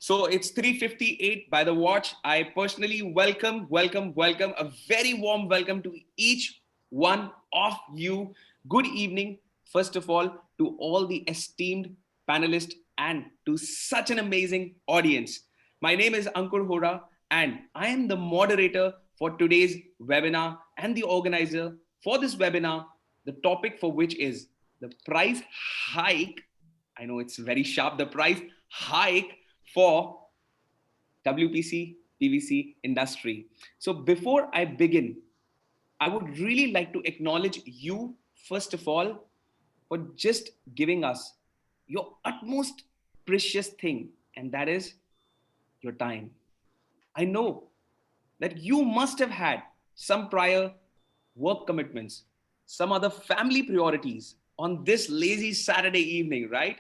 So it's 3:58 by the watch. I personally welcome a very warm welcome to each one of you. Good evening, first of all, to all the esteemed panelists and to such an amazing audience. My name is Ankur Hora and I am the moderator for today's webinar and the organizer for this webinar, the topic for which is the price hike. I know it's very sharp, the price hike for WPC PVC industry. So before I begin, I would really like to acknowledge you, first of all, for just giving us your utmost precious thing, and that is your time. I know that you must have had some prior work commitments, some other family priorities on this lazy Saturday evening, right?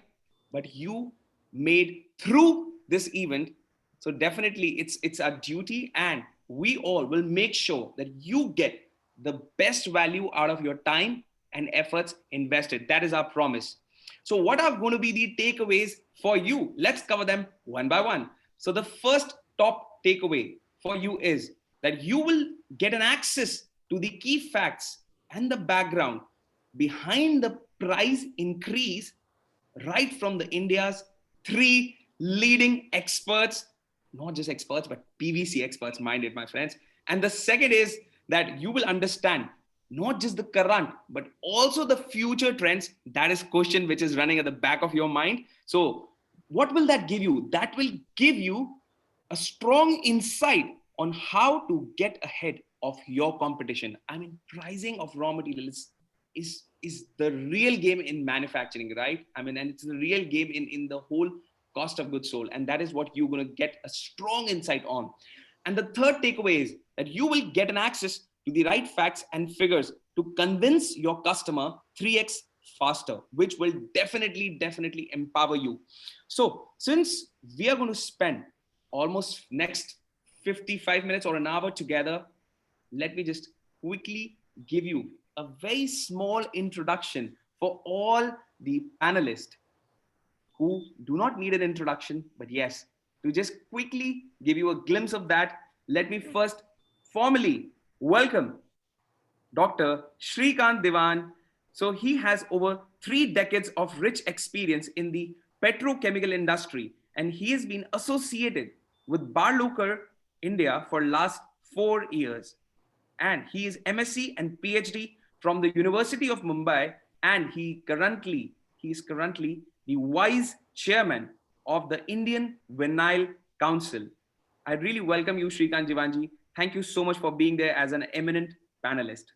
But you made through this event. So definitely it's our duty and we all will make sure that you get the best value out of your time and efforts invested. That is our promise. So what are going to be the takeaways for you? Let's cover them one by one. So the first top takeaway for you is that you will get an access to the key facts and the background behind the price increase right from the India's three leading experts, not just experts, but PVC experts, minded, my friends. And the second is that you will understand not just the current, but also the future trends. That is question which is running at the back of your mind. So what will that give you? That will give you a strong insight on how to get ahead of your competition. I mean, pricing of raw materials is the real game in manufacturing, right? I mean, and it's the real game in the whole cost of goods sold. And that is what you're going to get a strong insight on. And the third takeaway is that you will get an access to the right facts and figures to convince your customer 3x faster, which will definitely empower you. So since we are going to spend almost next 55 minutes or an hour together, let me just quickly give you a very small introduction for all the panelists who do not need an introduction, but yes, to just quickly give you a glimpse of that, let me first formally welcome Dr. Shrikant Diwan. So he has over 3 decades of rich experience in the petrochemical industry, and he has been associated with Barlukar India for last 4 years. And he is MSc and PhD from the University of Mumbai, and he is currently the vice chairman of the Indian Vinyl Council. I really welcome you, Shrikant Diwanji. Thank you so much for being there as an eminent panelist.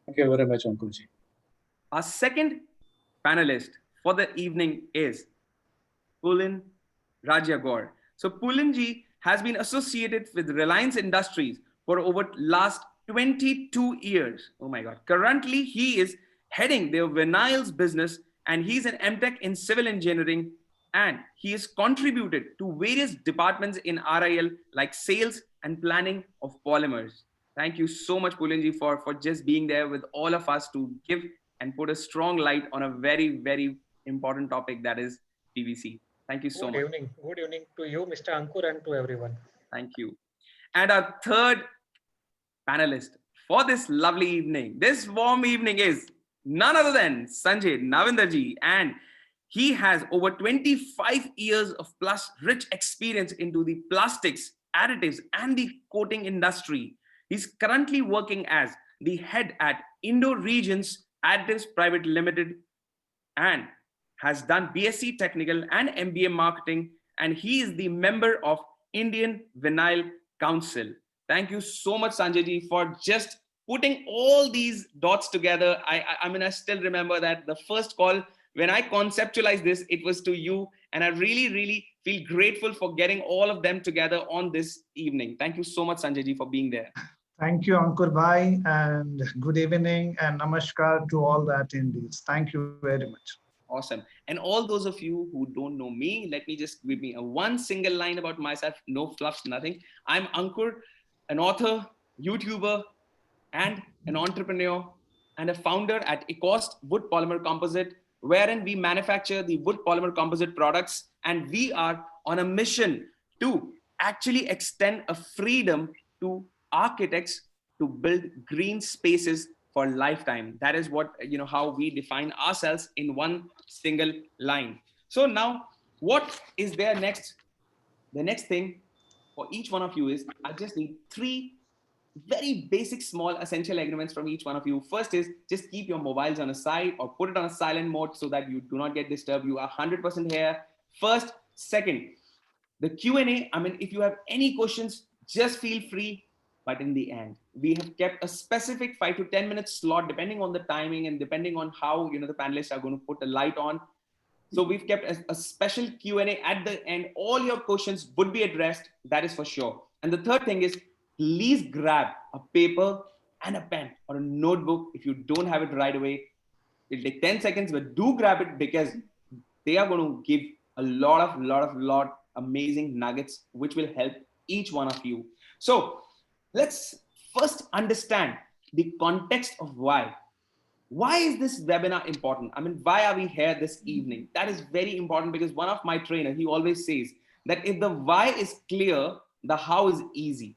Thank you very much, Ankurji. Our second panelist for the evening is Pulin Rajagor. So Pulinji has been associated with Reliance Industries for over last 22 years. Oh my God. Currently, he is heading their vinyls business and he's an MTech in civil engineering and he has contributed to various departments in RIL like sales and planning of polymers. Thank you so much, Pulinji, for just being there with all of us to give and put a strong light on a very important topic that is PVC. Thank you so much. Good evening to you, Mr. Ankur, and to everyone. Thank you. And our third panelist for this lovely evening, this warm evening is none other than Sanjay Navindarji. And he has over 25 years of plus rich experience into the plastics, additives, and the coating industry. He's currently working as the head at Indo Regions Additives Private Limited and has done BSc Technical and MBA Marketing, and he is the member of Indian Vinyl Council. Thank you so much, Sanjay, for just putting all these dots together. I mean, I still remember that the first call, when I conceptualized this, it was to you, and I really feel grateful for getting all of them together on this evening. Thank you so much, Sanjay, for being there. Thank you, Ankur Bhai, and good evening and namaskar to all the attendees. Thank you very much. Awesome. And all those of you who don't know me, let me just give me a one single line about myself. No fluffs, nothing. I'm Ankur, an author, YouTuber, and an entrepreneur, and a founder at Ecost Wood Polymer Composite, wherein we manufacture the wood polymer composite products, and we are on a mission to actually extend a freedom to architects to build green spaces for lifetime. That is what, how we define ourselves in one single line. So now, what is there next? The next thing for each one of you is I just need 3 very basic, small, essential agreements from each one of you. First is just keep your mobiles on a side or put it on a silent mode so that you do not get disturbed. You are 100% here. First, second, the Q&A. I mean, if you have any questions, just feel free. But in the end, we have kept a specific 5 to 10 minute slot, depending on the timing and depending on how, the panelists are going to put the light on. So we've kept a special Q&A at the end. All your questions would be addressed. That is for sure. And the third thing is, please grab a paper and a pen or a notebook. If you don't have it right away, it'll take 10 seconds, but do grab it because they are going to give a lot amazing nuggets, which will help each one of you. So let's first understand the context of why. Why is this webinar important? I mean, why are we here this evening? That is very important because one of my trainers, he always says that if the why is clear, the how is easy.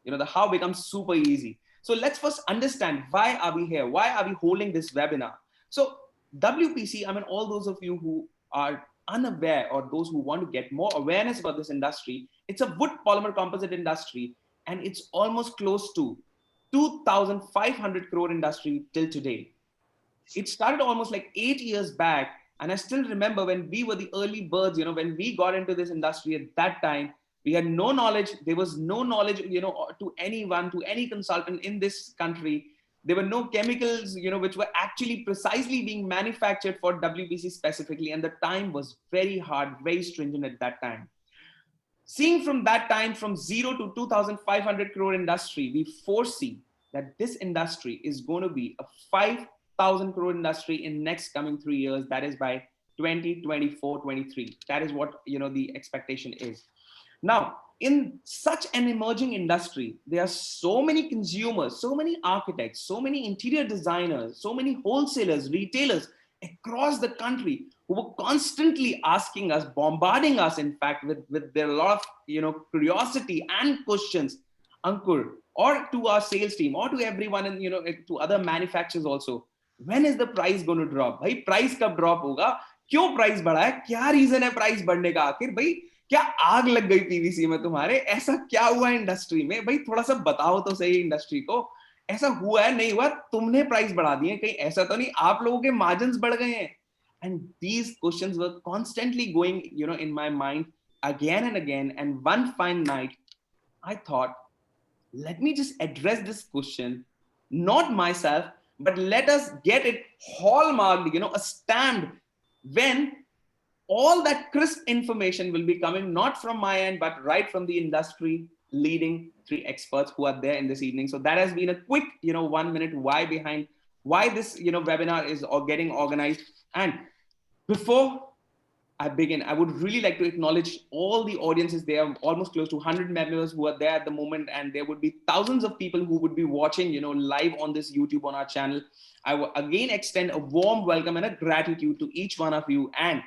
The how becomes super easy. So let's first understand why are we here? Why are we holding this webinar? So WPC, I mean, all those of you who are unaware or those who want to get more awareness about this industry, it's a wood polymer composite industry, and it's almost close to 2,500 crore industry till today. It started almost like 8 years back. And I still remember when we were the early birds, when we got into this industry at that time, we had no knowledge. There was no knowledge, to anyone, to any consultant in this country. There were no chemicals, which were actually precisely being manufactured for WPC specifically. And the time was very hard, very stringent at that time. Seeing from that time, from 0 to 2,500 crore industry, we foresee that this industry is going to be a 5,000 crore industry in next coming 3 years. That is by 2024, 23. That is what, the expectation is. Now, in such an emerging industry, there are so many consumers, so many architects, so many interior designers, so many wholesalers, retailers across the country who were constantly asking us, bombarding us, in fact, with their lot of, curiosity and questions, Ankur, or to our sales team, or to everyone, and, to other manufacturers also. When is the price going to drop? Bhai, price कब drop होगा? क्यों price बढ़ा है? क्या reason है price बढ़ने का? आखिर भाई क्या आग लग गई पीवीसी में तुम्हारे? ऐसा क्या हुआ इंडस्ट्री में? भाई थोड़ा सा बताओ तो सही इंडस्ट्री को. ऐसा हुआ है नहीं हुआ? तुमने प्राइस बढ़ा दिए, कहीं ऐसा तो नहीं आप लोगों के मार्जिन्स बढ़ गए हैं? And these questions were constantly going, in my mind again and again. And one fine night, I thought, let me just address this question, not myself, but let us get it hallmarked, a stamped, when all that crisp information will be coming not from my end, but right from the industry leading 3 experts who are there in this evening. So that has been a quick, 1 minute why behind why this, webinar is getting organized. And before I begin, I would really like to acknowledge all the audiences. There are almost close to 100 members who are there at the moment, and there would be thousands of people who would be watching, live on this YouTube on our channel. I will again extend a warm welcome and a gratitude to each one of you. And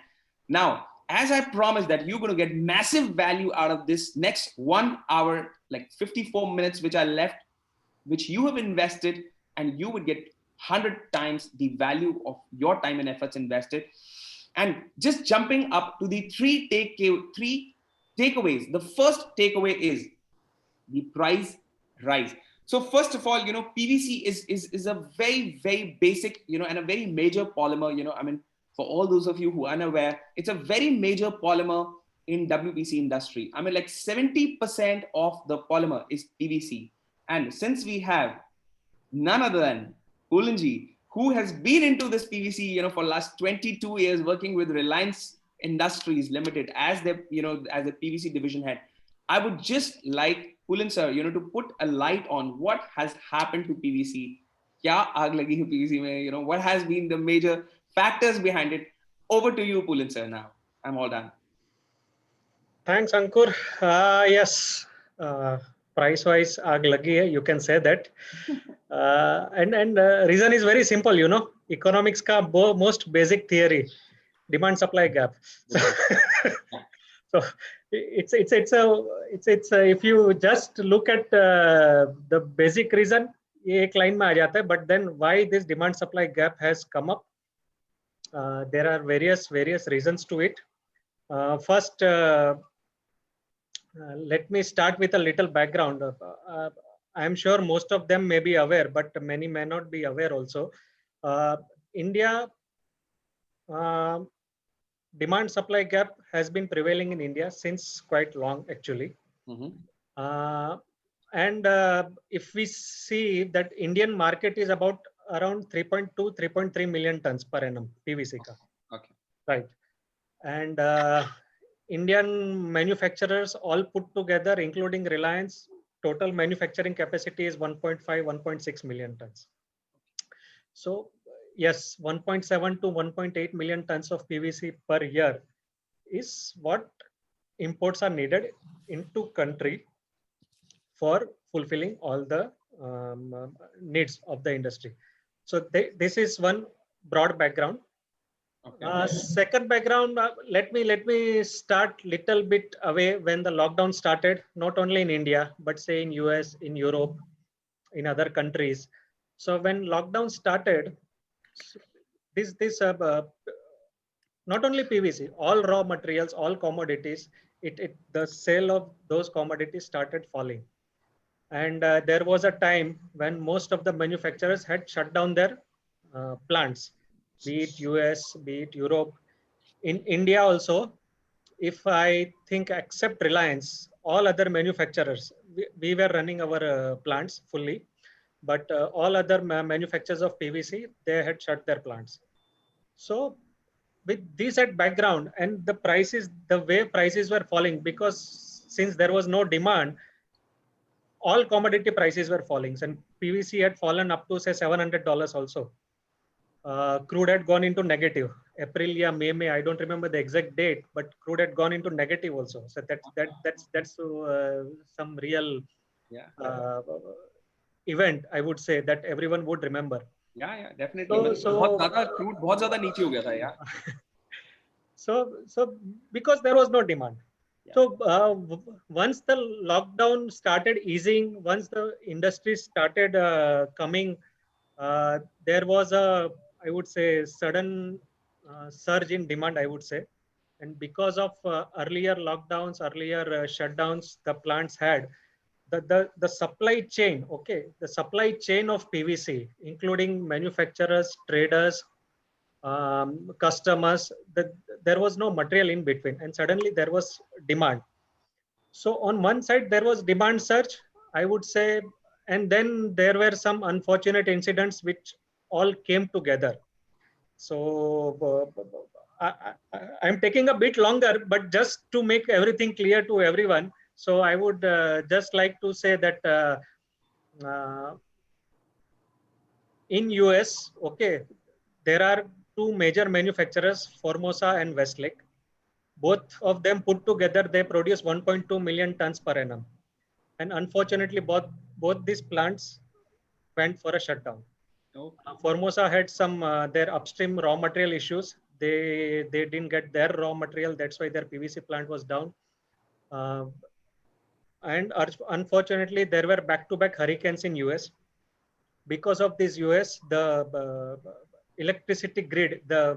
now, as I promised that you're going to get massive value out of this next 1 hour, like 54 minutes, which I left, which you have invested, and you would get 100 times the value of your time and efforts invested. And just jumping up to the 3 takeaways. The first takeaway is the price rise. So first of all, PVC is a very, very basic, and a very major polymer, I mean, for all those of you who are unaware, it's a very major polymer in WPC industry. I mean, like 70% of the polymer is PVC. And since we have none other than Pulinji, who has been into this PVC, for last 22 years, working with Reliance Industries Limited as the, as a PVC division head, I would just like Pulin sir, to put a light on what has happened to PVC. Kya aag lagi hai PVC mein, what has been the major factors behind it. Over to you, Pulin sir. Now I'm all done. Thanks, Ankur. Yes, price-wise, aag lagi hai, you can say that. And reason is very simple, economics ka most basic theory, demand-supply gap. So it's if you just look at the basic reason, ये एक line में आ जाता है. But then why this demand supply gap has come up? There are various reasons to it. First, let me start with a little background. I'm sure most of them may be aware, but many may not be aware also. India demand supply gap has been prevailing in India since quite long actually. And if we see that Indian market is about around 3.2 3.3 million tons per annum PVC ka. Okay. Right. And Indian manufacturers all put together, including Reliance, total manufacturing capacity is 1.5 1.6 million tons. So yes, 1.7 to 1.8 million tons of PVC per year is what imports are needed into country for fulfilling all the needs of the industry. So this is one broad background. Okay. Second background, let me start little bit away when the lockdown started, not only in India, but say in US, in Europe, in other countries. So when lockdown started, this not only PVC, all raw materials, all commodities, the sale of those commodities started falling. And there was a time when most of the manufacturers had shut down their plants, be it US, be it Europe. In India also, if I think except Reliance, all other manufacturers, we were running our plants fully, but all other manufacturers of PVC, they had shut their plants. So with this at background and the prices, the way prices were falling, because since there was no demand, all commodity prices were falling, and PVC had fallen up to say $700 also. Crude had gone into negative. April, yeah, May, I don't remember the exact date, but crude had gone into negative also. So that's some real event, I would say, that everyone would remember. Yeah, definitely. So crude बहुत ज़्यादा नीचे हो गया था यार. So because there was no demand. Yeah. So once the lockdown started easing, once the industry started coming, there was a, I would say, sudden surge in demand, I would say. And because of earlier lockdowns, earlier shutdowns the plants had, the supply chain, okay, the supply chain of PVC, including manufacturers, traders, customers, there was no material in between, and suddenly there was demand. So on one side there was demand surge, I would say, and then there were some unfortunate incidents which all came together. So I'm taking a bit longer, but just to make everything clear to everyone. So I would just like to say that in US, okay, there are two major manufacturers, Formosa and Westlake. Both of them put together, they produce 1.2 million tons per annum. And unfortunately, both these plants went for a shutdown. Okay. Formosa had some their upstream raw material issues. They didn't get their raw material. That's why their PVC plant was down. And unfortunately, there were back-to-back hurricanes in US. Because of this US, the electricity grid, the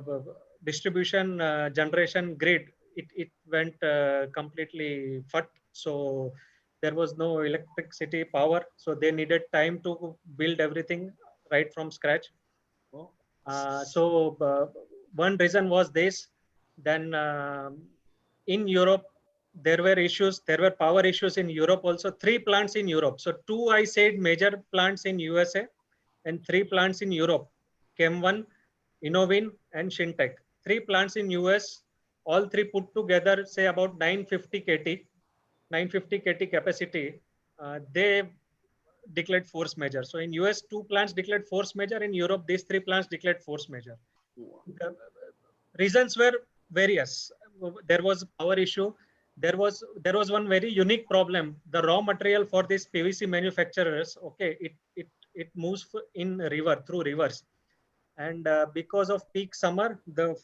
distribution generation grid, it went completely fut. So there was no electricity power. So they needed time to build everything right from scratch. So one reason was this. Then in Europe, there were issues. There were power issues in Europe also. 3 plants in Europe. So 2, I said, major plants in USA and 3 plants in Europe. Chem1, Innovin, and Shintech. 3 plants in US. All 3 put together, say about 950 KT capacity. They declared force majeure. So in US, 2 plants declared force majeure. In Europe, these 3 plants declared force majeure. Reasons were various. There was power issue. There was one very unique problem. The raw material for these PVC manufacturers, okay, it moves in river, through rivers. And because of peak summer, the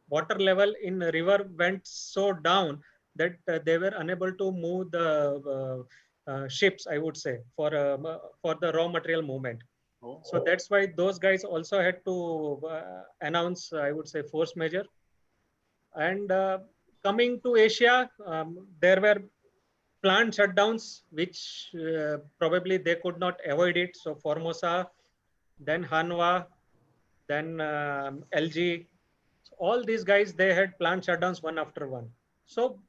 water level in river went so down that they were unable to move the ships, I would say, for the raw material movement. So that's why those guys also had to announce, I would say, force majeure. And coming to Asia, there were plant shutdowns, which probably they could not avoid it. So Formosa, then Hanwha, then LG, so all these guys, they had plant shutdowns one after one. So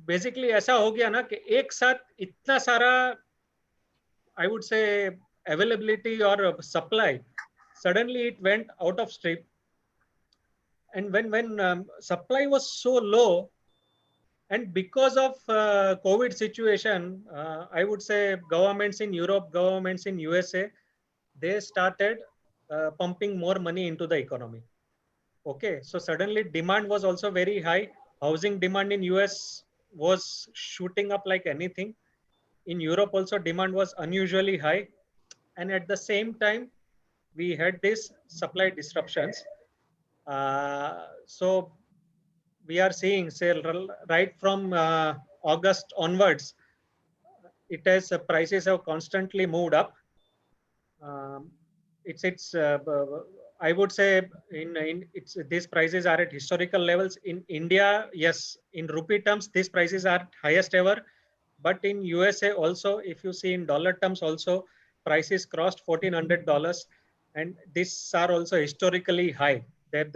basically ऐसा हो गया ना कि एक साथ इतना सारा, I would say, availability or supply, suddenly it went out of stream. And when supply was so low, and because of COVID situation, I would say governments in Europe, governments in USA, they started pumping more money into the economy. Okay, so suddenly demand was also very high. Housing demand in US was shooting up like anything. In Europe also demand was unusually high. And at the same time, we had these supply disruptions. So we are seeing, say, right from August onwards, it has prices have constantly moved up. It's I would say in it's these prices are at historical levels. In India, yes, in rupee terms, these prices are highest ever. But in USA also, if you see in dollar terms also, prices crossed $1,400, and these are also historically high. That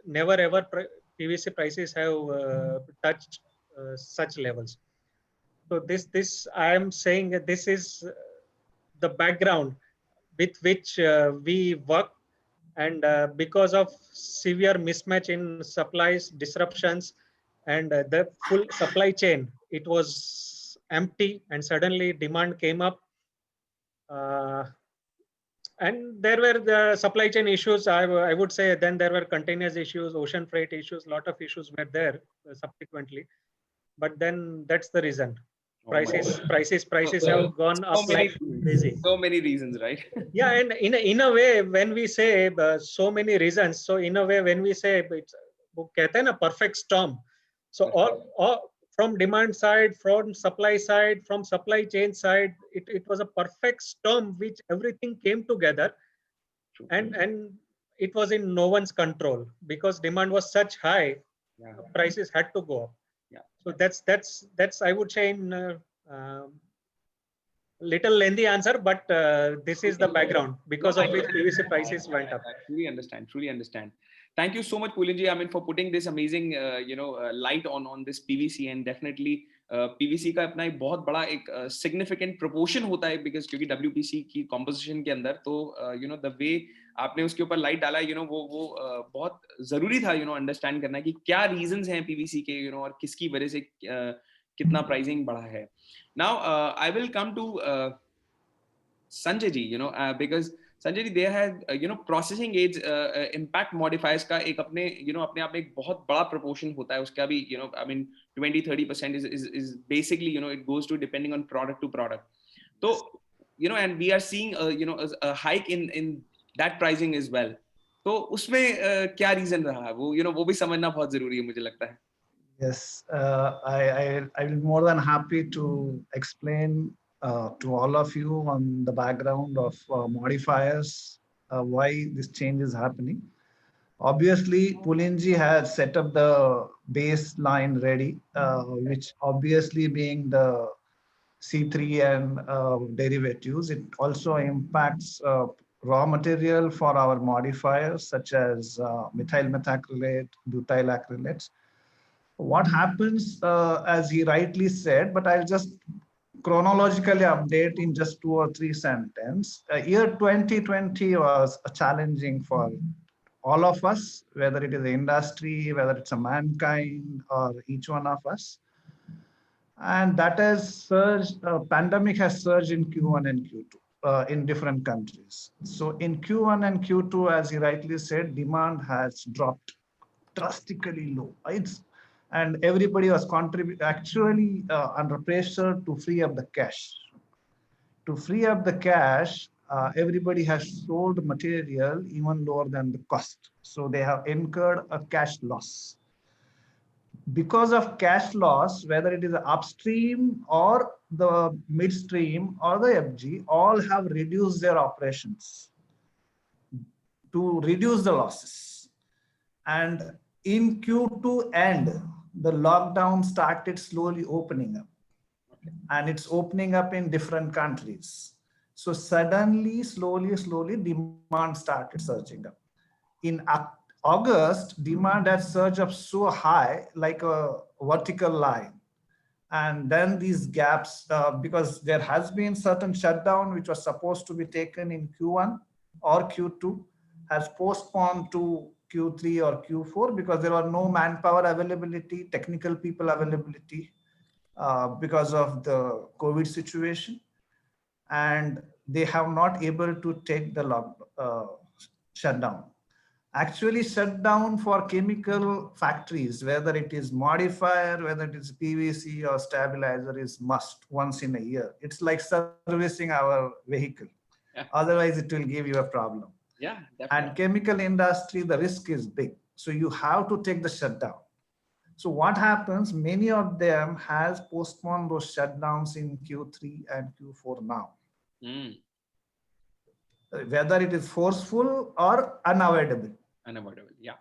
never ever PVC prices have touched such levels. So this I am saying that this is the background with which we work, and because of severe mismatch in supplies, disruptions, and the full supply chain, it was empty, and suddenly demand came up. Uh, and there were the supply chain issues. I would say then there were containers issues, ocean freight issues, lot of issues were there subsequently. But then that's the reason. Prices have gone up like crazy. So many reasons, right? Yeah, and in a way, when we say so many reasons, so in a way, when we say it's वो कहते हैं ना perfect storm. So all from demand side, from supply side, from supply chain side, it was a perfect storm which everything came together, and it was in no one's control because demand was such high, prices had to go up. So that's I would say in little lengthy answer, but this is the background because of which PVC prices went up. I truly understand. Thank you so much, Pulinji. I mean, for putting this amazing, light on this PVC, and definitely PVC का अपना एक बहुत बड़ा एक significant proportion होता है, because क्योंकि WPC की composition के अंदर, तो the way आपने उसके ऊपर light डाला, वो बहुत जरूरी था, understand करना कि क्या reasons हैं PVC के, और किसकी वजह से कितना pricing बढ़ा है. Now, I will come to Sanjay ji, because Sanjay ji, they had, processing aids, impact modifiers का एक अपने आप में एक बहुत बड़ा proportion होता है उसका भी, I mean, 20-30% is basically, it goes to depending on product to product. So, and we are seeing, a hike in that pricing as well. तो उसमें क्या reason रहा वो, वो भी समझना बहुत जरूरी है मुझे लगता है. Yes, I will more than happy to explain to all of you on the background of modifiers, why this change is happening. Obviously, Pulinji has set up the baseline ready, which obviously being the C3 and derivatives. It also impacts raw material for our modifiers such as methyl methacrylate, butyl acrylates. What happens, as he rightly said, but I'll just chronologically update in just 2 or 3 sentences. Year 2020 was challenging for all of us, whether it is the industry, whether it's a mankind, or each one of us. And that has surged, pandemic has surged in Q1 and Q2 in different countries. So in Q1 and Q2, as he rightly said, demand has dropped drastically low. And everybody was actually under pressure to free up the cash. To free up the cash, everybody has sold material even lower than the cost. So they have incurred a cash loss. because of cash loss, whether it is upstream or the midstream or the FG, all have reduced their operations to reduce the losses. And in Q2 end, the lockdown started slowly opening up, and it's opening up in different countries. So suddenly, slowly, demand started surging up. In August, demand had surged up so high, like a vertical line. And then these gaps, because there has been certain shutdown which was supposed to be taken in Q1 or Q2, has postponed to Q3 or Q4 because there were no manpower availability, technical people availability because of the COVID situation, and they have not able to take the shutdown. Actually, shutdown for chemical factories, whether it is modifier, whether it is PVC or stabilizer, is must once in a year. It's like servicing our vehicle. Yeah. Otherwise, it will give you a problem. Yeah, definitely. And chemical industry, the risk is big. So you have to take the shutdown. So what happens, many of them has postponed those shutdowns in Q3 and Q4 now. Whether it is forceful or unavoidable. Unavoidable, yeah.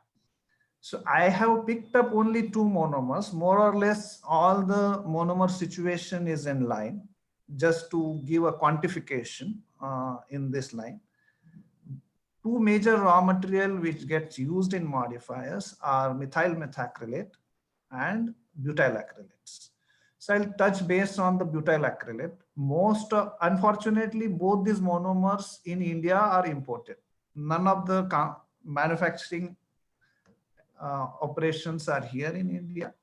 So I have picked up only two monomers. More or less all the monomer situation is in line. Just to give a quantification in this line. Two major raw material which gets used in modifiers are methyl methacrylate and butyl acrylates. So I'll touch base on the butyl acrylate. Unfortunately, both these monomers in India are imported. None of the manufacturing operations are here in India.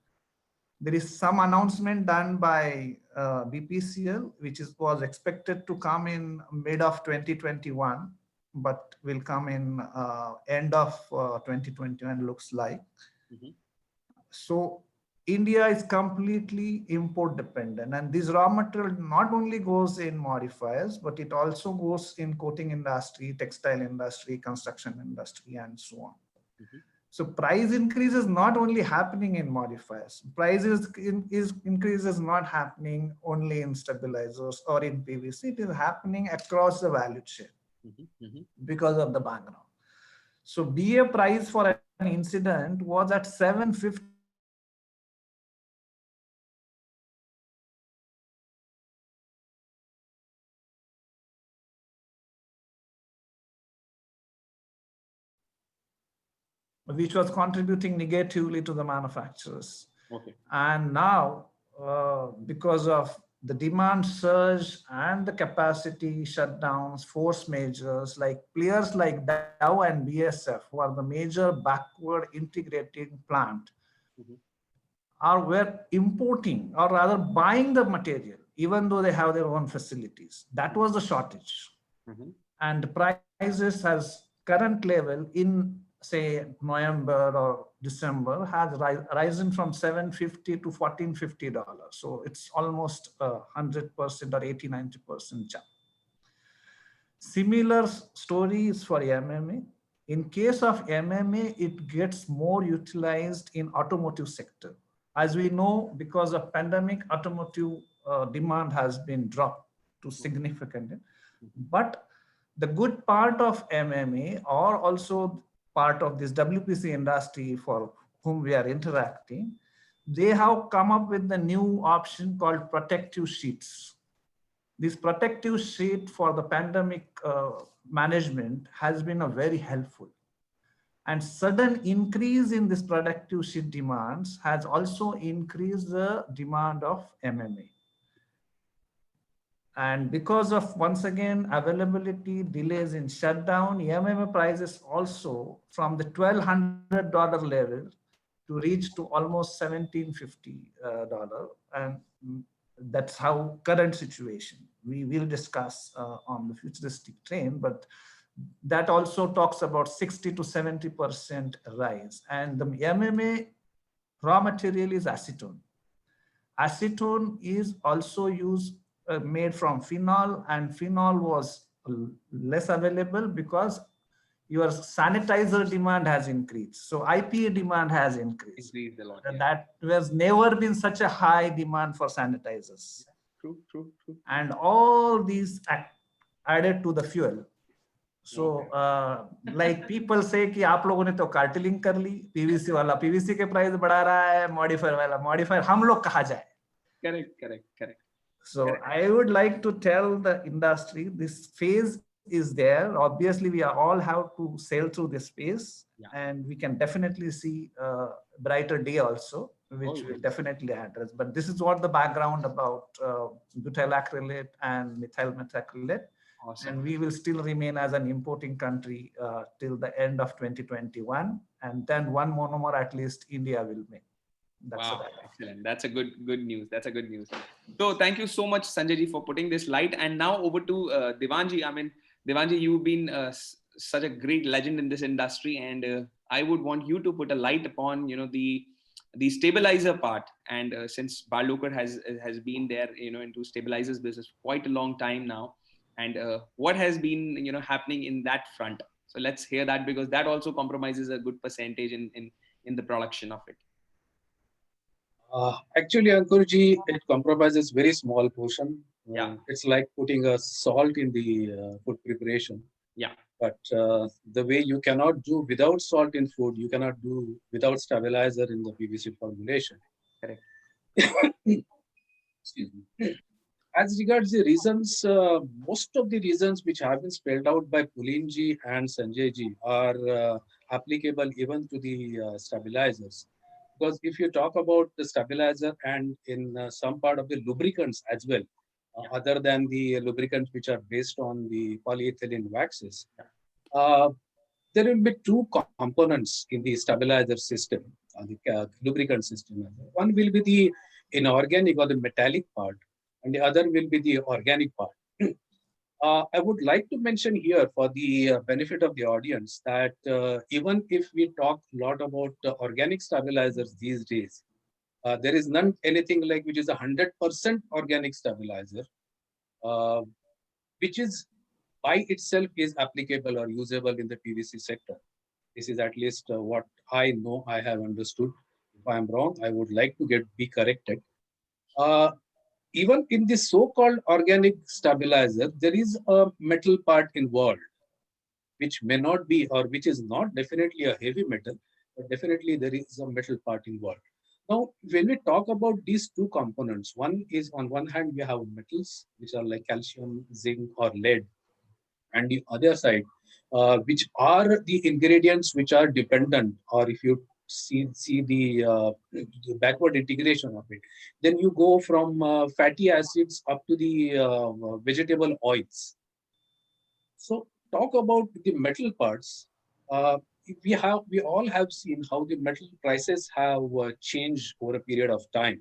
There is some announcement done by BPCL, which was expected to come in mid of 2021, but will come in end of 2021, looks like. So India is completely import dependent, and this raw material not only goes in modifiers, but it also goes in coating industry, textile industry, construction industry, and so on. So price increase is not only happening in modifiers. Increase is not happening only in stabilizers or in PVC. It is happening across the value chain because of the background. So BA price for an incident was at 750. Which was contributing negatively to the manufacturers. Okay. And now, because of the demand surge and the capacity shutdowns, force measures, like players like Dow and BASF, who are the major backward integrating plant, were importing or rather buying the material, even though they have their own facilities. That was the shortage. And the prices has current level in say November or December has risen from $750 to $1,450. So it's almost 100% or 80-90% jump. Similar stories for MMA. In case of MMA, it gets more utilized in automotive sector. As we know, because of pandemic, automotive demand has been dropped to significantly. But the good part of MMA, or also part of this WPC industry for whom we are interacting, they have come up with the new option called protective sheets. This protective sheet for the pandemic management has been a very helpful. And sudden increase in this protective sheet demands has also increased the demand of MMA. And because of, once again, availability, delays in shutdown, MMA prices also from the $1,200 level to reach to almost $1,750. And that's how current situation. We will discuss on the futuristic train, but that also talks about 60 to 70% rise. And the MMA raw material is acetone. Acetone is also used made from phenol, and phenol was less available because your sanitizer demand has increased. So IPA demand has increased. Increased a lot. And Yeah. that has never been such a high demand for sanitizers. True, true, true. And all these added to the fuel. So like people say कि आप लोगों ने तो कार्टेलिंग कर ली, PVC वाला PVC के price बढ़ा रहा है, मॉडिफायर वाला मॉडिफायर, हम लोग कहाँ जाए? Correct, correct, correct. So Correct. I would like to tell the industry this phase is there. Obviously, we all have to sail through this phase, Yeah. and we can definitely see a brighter day also, which Oh, will yes. definitely address. But this is what the background about butyl acrylate and methyl methacrylate. Awesome. And we will still remain as an importing country till the end of 2021. And then one monomer at least India will make. That's Wow, the excellent. That's a good news. That's a good news. So thank you so much, Sanjay ji, for putting this light. And now over to Devanji. I mean, Devanji, you've been such a great legend in this industry, and I would want you to put a light upon, the stabilizer part. And since Barloकर has been there, into stabilizers business for quite a long time now, and what has been happening in that front. So let's hear that, because that also compromises a good percentage in the production of it. Actually, Ankurji, it compromises very small portion. Yeah. It's like putting a salt in the food preparation. Yeah. But the way you cannot do without salt in food, you cannot do without stabilizer in the PVC formulation. Correct. Excuse me. As regards the reasons, most of the reasons which have been spelled out by Pulinji and Sanjayji are applicable even to the stabilizers. Because if you talk about the stabilizer and in some part of the lubricants as well, other than the lubricants which are based on the polyethylene waxes, there will be two components in the stabilizer system, the lubricant system. One will be the inorganic or the metallic part, and the other will be the organic part. I would like to mention here for the benefit of the audience that even if we talk a lot about organic stabilizers these days, there is none anything like which is 100% organic stabilizer, which is by itself is applicable or usable in the PVC sector. This is at least what I know, I have understood. If I am wrong, I would like to be corrected. Even in the so-called organic stabilizer, there is a metal part involved, which may not be, or which is not definitely a heavy metal, but definitely there is a metal part involved. Now, when we talk about these two components, one is on one hand, we have metals, which are like calcium, zinc, or lead. And the other side, which are the ingredients which are dependent, or if you see the backward integration of it, then you go from fatty acids up to the vegetable oils. So talk about the metal parts. We all have seen how the metal prices have changed over a period of time.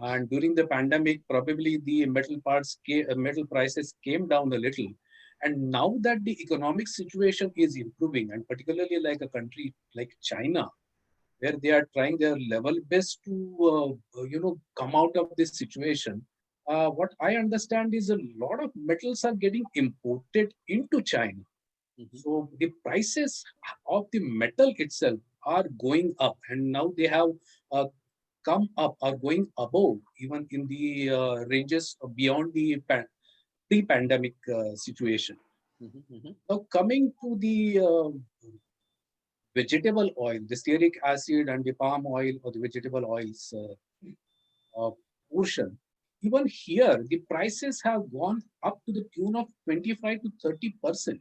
And during the pandemic, probably the metal prices came down a little. And now that the economic situation is improving, and particularly like a country like China, where they are trying their level best to come out of this situation. What I understand is a lot of metals are getting imported into China. Mm-hmm. So the prices of the metal itself are going up, and now they have come up, are going above even in the ranges beyond the pre-pandemic situation. Mm-hmm, mm-hmm. Now coming to the vegetable oil, the stearic acid and the palm oil or the vegetable oils portion, even here the prices have gone up to the tune of 25 to 30%.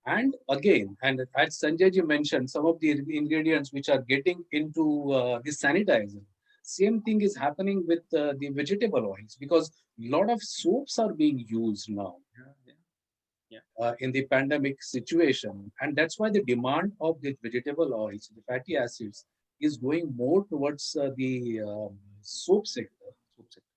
And again, and as Sanjayji mentioned, some of the ingredients which are getting into the sanitizer, same thing is happening with the vegetable oils, because a lot of soaps are being used now. In the pandemic situation, and that's why the demand of the vegetable oils, the fatty acids, is going more towards the soap sector.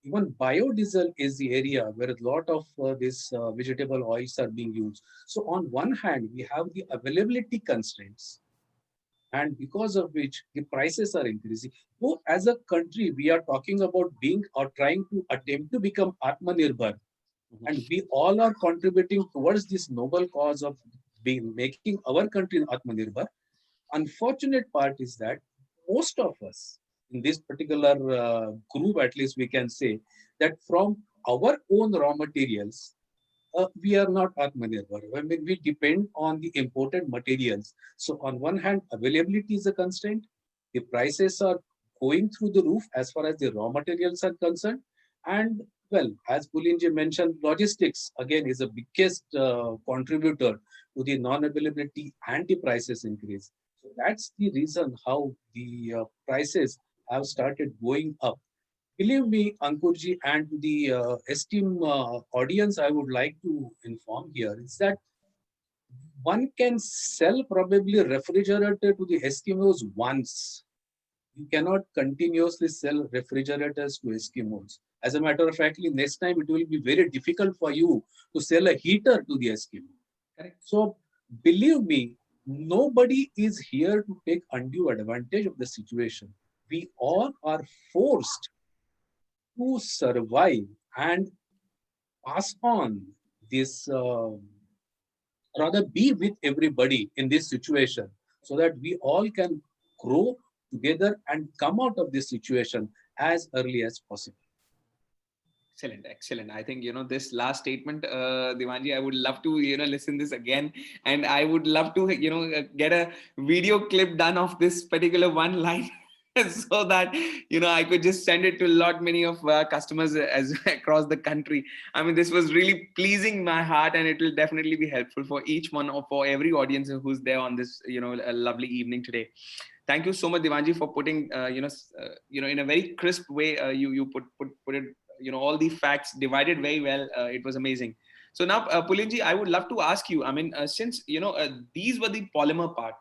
Even biodiesel is the area where a lot of these vegetable oils are being used. So on one hand, we have the availability constraints, and because of which the prices are increasing. So as a country, we are talking about being or trying to attempt to become Atmanirbhar. And we all are contributing towards this noble cause of making our country Atmanirbhar. Unfortunate part is that most of us in this particular group, at least we can say, that from our own raw materials, we are not Atmanirbhar. I mean, we depend on the imported materials. So on one hand, availability is a constraint. The prices are going through the roof as far as the raw materials are concerned. And well, as Pulinji mentioned, logistics again is the biggest contributor to the non-availability and the prices increase. So that's the reason how the prices have started going up. Believe me, Ankurji, and to the esteemed audience, I would like to inform here is that one can sell probably refrigerator to the Eskimos once. You cannot continuously sell refrigerators to Eskimos. As a matter of fact, next time it will be very difficult for you to sell a heater to the Eskimo. Correct. So believe me, nobody is here to take undue advantage of the situation. We all are forced to survive and pass on this, rather be with everybody in this situation so that we all can grow together and come out of this situation as early as possible. Excellent, excellent. I think, this last statement, Devanji, I would love to, listen this again. And I would love to, get a video clip done of this particular one line so that, I could just send it to a lot many of customers as across the country. I mean, this was really pleasing my heart, and it will definitely be helpful for each one or for every audience who's there on this, a lovely evening today. Thank you so much, Devanji, for putting, in a very crisp way, you put it, all the facts divided very well. It was amazing. So now, Pulinji, I would love to ask you, I mean, since, these were the polymer part,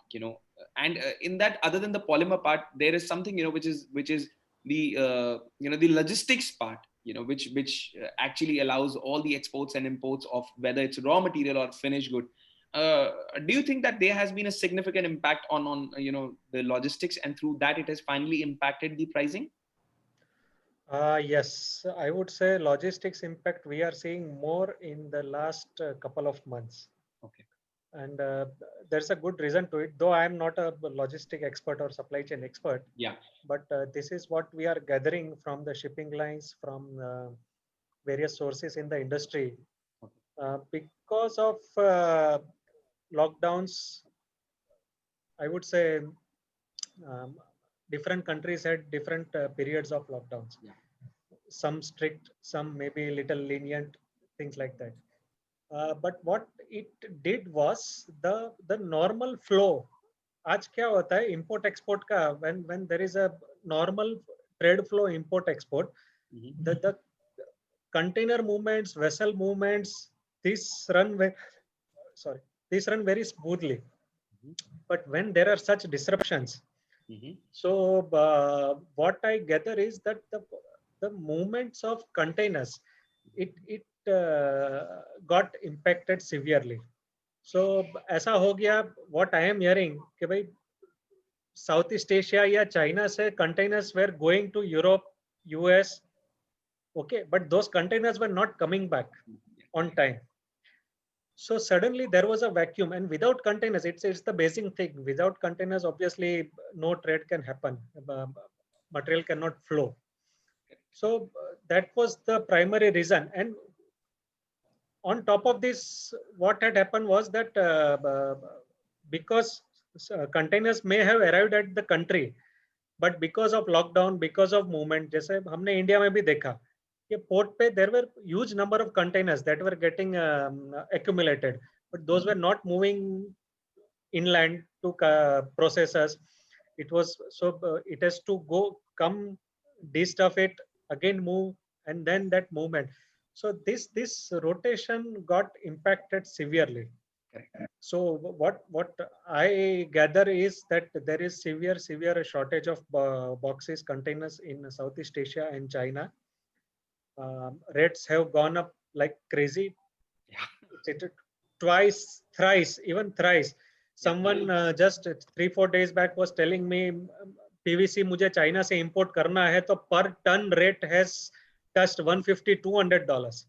and in that, other than the polymer part, there is something, which is the, the logistics part, which actually allows all the exports and imports of whether it's raw material or finished good. Do you think that there has been a significant impact on the logistics, and through that it has finally impacted the pricing? Yes, I would say logistics impact we are seeing more in the last couple of months. Okay. And there's a good reason to it, though I am not a logistic expert or supply chain expert. Yeah. But this is what we are gathering from the shipping lines, from various sources in the industry. Because of lockdowns, I would say different countries had different periods of lockdowns. Yeah. Some strict, some maybe little lenient, things like that. But what it did was the normal flow. आज क्या होता है import export का, when there is a normal trade flow import export, the container movements, vessel movements, this run very smoothly. But when there are such disruptions, so what I gather is that the movements of containers, it got impacted severely. So ऐसा हो गया, what I am hearing कि भाई Southeast Asia या China से containers were going to Europe, US, okay, but those containers were not coming back on time. So suddenly there was a vacuum, and without containers, it's the basic thing. Without containers, obviously no trade can happen. Material cannot flow. So that was the primary reason. And on top of this, what had happened was that because containers may have arrived at the country, but because of lockdown, because of movement, जैसे हमने India में भी देखा, कि port पे there were huge number of containers that were getting accumulated, but those were not moving inland to processors. It was it has to come destuff it, again move, and then that movement. So this rotation got impacted severely. So what I gather is that there is severe shortage of boxes, containers in Southeast Asia and China. Rates have gone up like crazy. Twice, thrice, even thrice. Someone just 3-4 days back was telling me PVC मुझे China से import करना है, तो per ton rate has touched $150-200.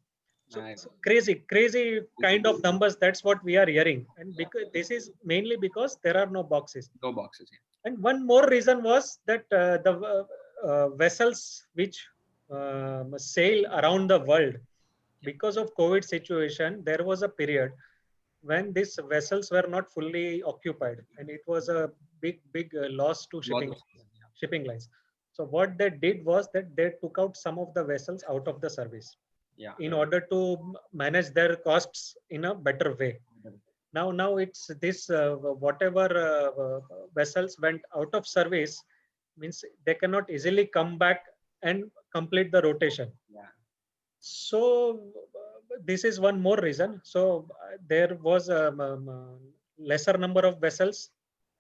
So, Nice. so crazy kind of numbers. That's what we are hearing, and because this is mainly because there are no boxes. No boxes. And one more reason was that the vessels which sail around the world, because of COVID situation, there was a period when these vessels were not fully occupied, and it was a big loss to Lot shipping lines. So what they did was that they took out some of the vessels out of the service yeah. in order to manage their costs in a better way. Now it's this whatever vessels went out of service means they cannot easily come back and complete the rotation. Yeah. So this is one more reason. So there was a lesser number of vessels,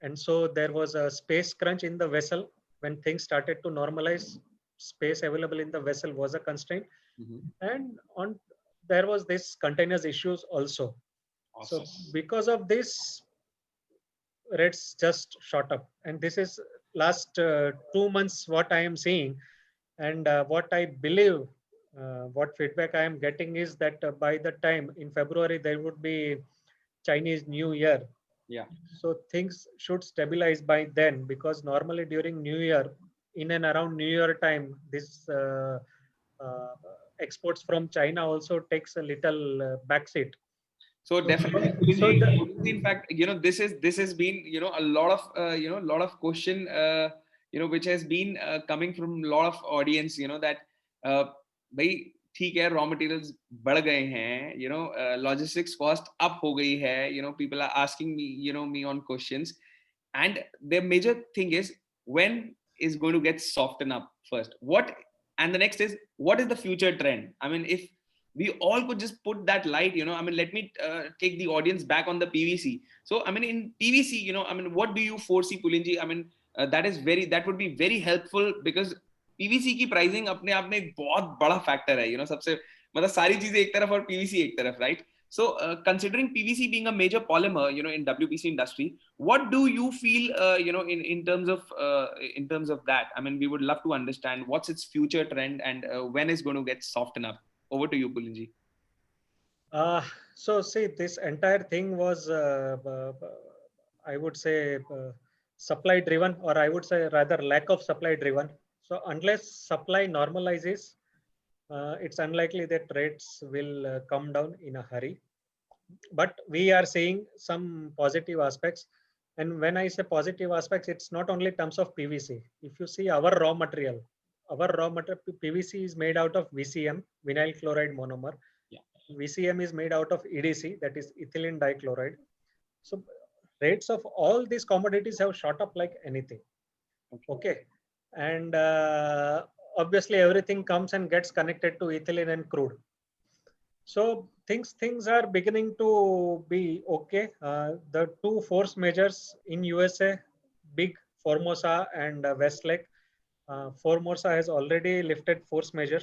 and so there was a space crunch in the vessel. When things started to normalize, space available in the vessel was a constraint, Mhm. and on there was this containers issues also. Awesome. So because of this, rates just shot up, and this is last 2 months what I am seeing, and what I believe, what feedback I am getting is that by the time in February there would be Chinese New Year. Yeah. So things should stabilize by then, because normally during New Year, in and around New Year time, this uh, exports from China also takes a little backseat. So So, definitely, so the, in fact, this has been a lot of lot of question which has been coming from a lot of audience, that uh, भाई ठीक है, raw materials बढ़ गए हैं, logistics cost up हो गई है, people are asking me, me on questions, and the major thing is when is going to get soften up first, what, and the next is what is the future trend. I mean, if we all could just put that light, I mean, let me take the audience back on the PVC. So I mean, in PVC, I mean, what do you foresee, Pulinji? I mean, that would be very helpful, because PVC की pricing अपने आप में एक बहुत बड़ा factor है, सबसे मतलब सारी चीजें एक तरफ और PVC एक तरफ, right? So considering PVC being a major polymer, in WPC industry, what do you feel, in terms of that? I mean, we would love to understand what's its future trend, and when is going to get soften up. Over to you, Pulinji. so see, this entire thing was, I would say, supply driven, or I would say rather lack of supply driven. So unless supply normalizes, it's unlikely that rates will come down in a hurry. But we are seeing some positive aspects. And when I say positive aspects, it's not only terms of PVC. If you see our raw material, PVC is made out of VCM, vinyl chloride monomer. Yeah. VCM is made out of EDC, that is ethylene dichloride. So rates of all these commodities have shot up like anything. Okay. And obviously everything comes and gets connected to ethylene and crude. So things are beginning to be okay. The two force measures in USA, big Formosa and Westlake. Formosa has already lifted force measure,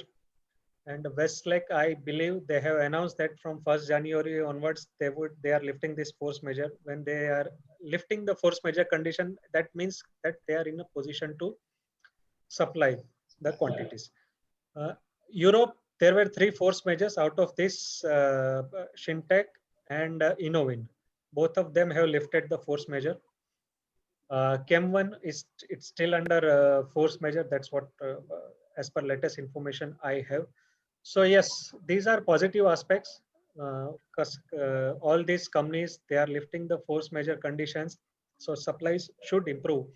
and Westlake, I believe they have announced that from 1st January onwards, they are lifting this force measure. When they are lifting the force measure condition, that means that they are in a position to supply the quantities. Europe, there were three force measures out of this, Shintech and Innovin. Both of them have lifted the force measure. Chem1 it's still under force measure. That's what, as per latest information I have. So yes, these are positive aspects, because all these companies, they are lifting the force measure conditions, so supplies should improve.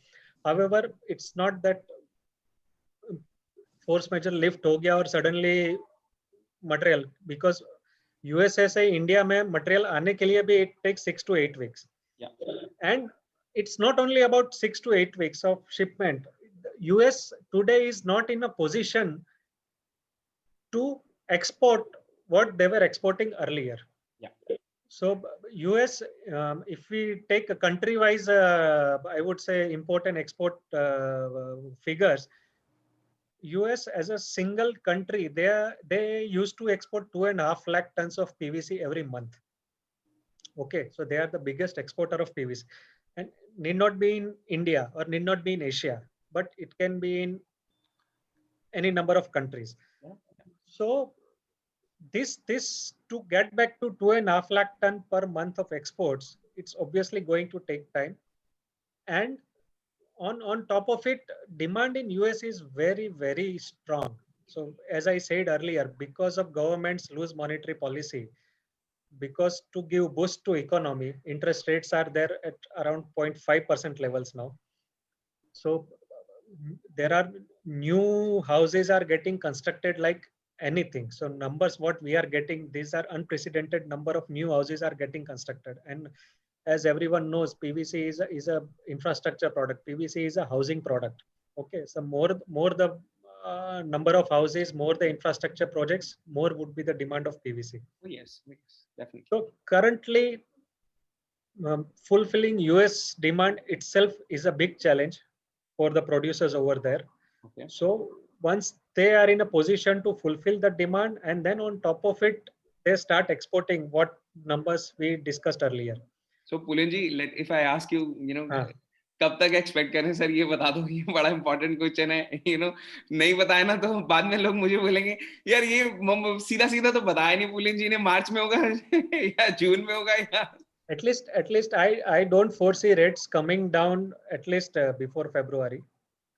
However, it's not that force measure lift हो गया और suddenly material, because USA India में material आने के लिए भी it takes 6 to 8 weeks. Yeah. And it's not only about 6 to 8 weeks of shipment. US today is not in a position to export what they were exporting earlier. Yeah. So US, if we take a country-wise, I would say import and export figures, US as a single country, they used to export 2.5 lakh tons of PVC every month. Okay, so they are the biggest exporter of PVC, and need not be in India or need not be in Asia, but it can be in any number of countries. Yeah. So this to get back to 2.5 lakh ton per month of exports, it's obviously going to take time. And on top of it, demand in US is very strong. So as I said earlier, because of government's loose monetary policy, because to give boost to economy, interest rates are there at around 0.5% levels now. So there are new houses are getting constructed like anything. So numbers what we are getting, these are unprecedented number of new houses are getting constructed. And as everyone knows, PVC is a infrastructure product. PVC is a housing product. Okay, so more the number of houses, more the infrastructure projects, more would be the demand of PVC. Oh, yes, definitely. So currently, fulfilling US demand itself is a big challenge for the producers over there. Okay. So once they are in a position to fulfill the demand, and then on top of it, they start exporting what numbers we discussed earlier. So Pulin ji, if I ask you, हाँ. कब तक expect करें sir, ये बता दो, ये बड़ा important question है, नहीं बताया ना तो बाद में लोग मुझे बोलेंगे यार ये सीधा सीधा तो बताया नहीं पुलिन जी ने, मार्च में होगा या जून में होगा या At least I don't foresee rates coming down at least before February.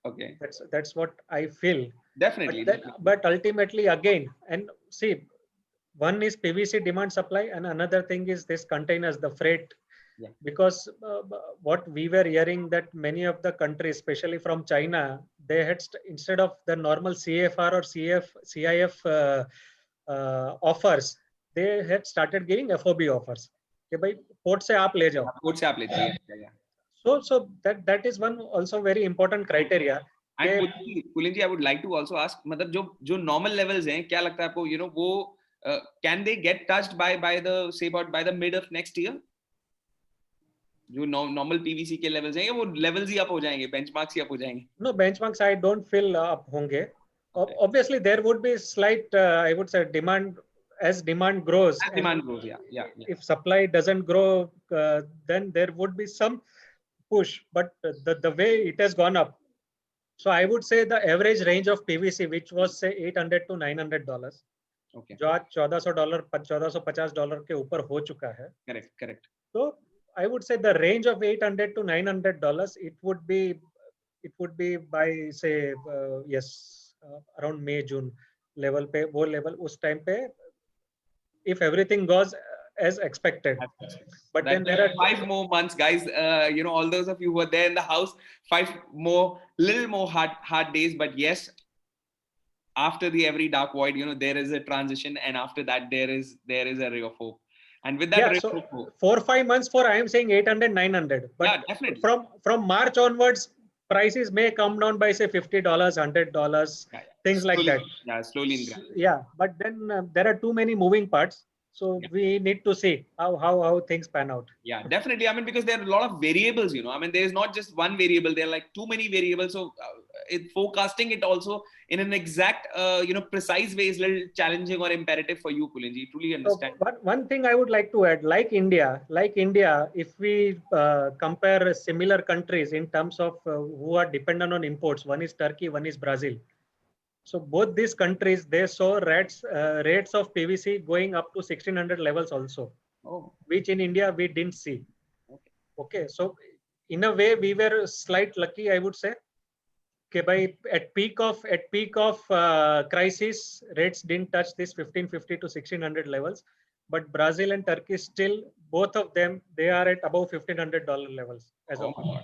Okay. That's what I feel. Definitely. But ultimately again, and see, one is PVC demand supply, and another thing is this containers, the freight. Yeah. Because what we were hearing that many of the countries, especially from China, they had instead of the normal CFR or CIF offers, they had started giving FOB offers. कि भाई port से आप ले जाओ. Port से आप ले जाइए. So that is one also very important criteria. And Pulin ji, I would like to also ask, मतलब जो normal levels हैं, क्या लगता है आपको, वो can they get touched by the mid of next year? जो normal PVC के levels हैं, वो levels ही up हो जाएंगे, benchmarks ही up हो जाएंगे. No, benchmarks I don't feel up होंगे. Okay. Obviously, there would be slight, I would say, demand as demand grows. As demand grows, yeah. If supply doesn't grow, then there would be some push. But the way it has gone up, so I would say the average range of PVC, which was say $800 to $900, okay, जो आज $1400 $1450 के ऊपर हो चुका है. Correct. So I would say the range of $800 to $900, it would be by say around May June level पे, वो level उस time पे, if everything goes as expected. But then there are 5 more months, guys. All those of you who are there in the house, 5 little more hard days. But yes, after the every dark void, there is a transition, and after that there is a ray of hope. And with that, so 4 or 5 months for, I am saying 800, 900. But yeah, definitely. From March onwards, prices may come down by say $50, $100, things slowly, like that. Yeah, slowly and gradually. Yeah, but then there are too many moving parts. So we need to see how things pan out. Yeah, definitely. I mean, because there are a lot of variables, I mean, there is not just one variable. There are like too many variables. So forecasting it also in an exact, precise way is a little challenging or imperative for you, Pulinji. Truly understand. So, one thing I would like to add, like India, if we compare similar countries in terms of who are dependent on imports, one is Turkey, one is Brazil. So both these countries, they saw rates of PVC going up to 1600 levels also, which in India we didn't see. Okay. So in a way, we were slight lucky, I would say. Okay, by at peak of crisis, rates didn't touch this 1550 to 1600 levels, but Brazil and Turkey still, both of them, they are at above $1500 levels as of now.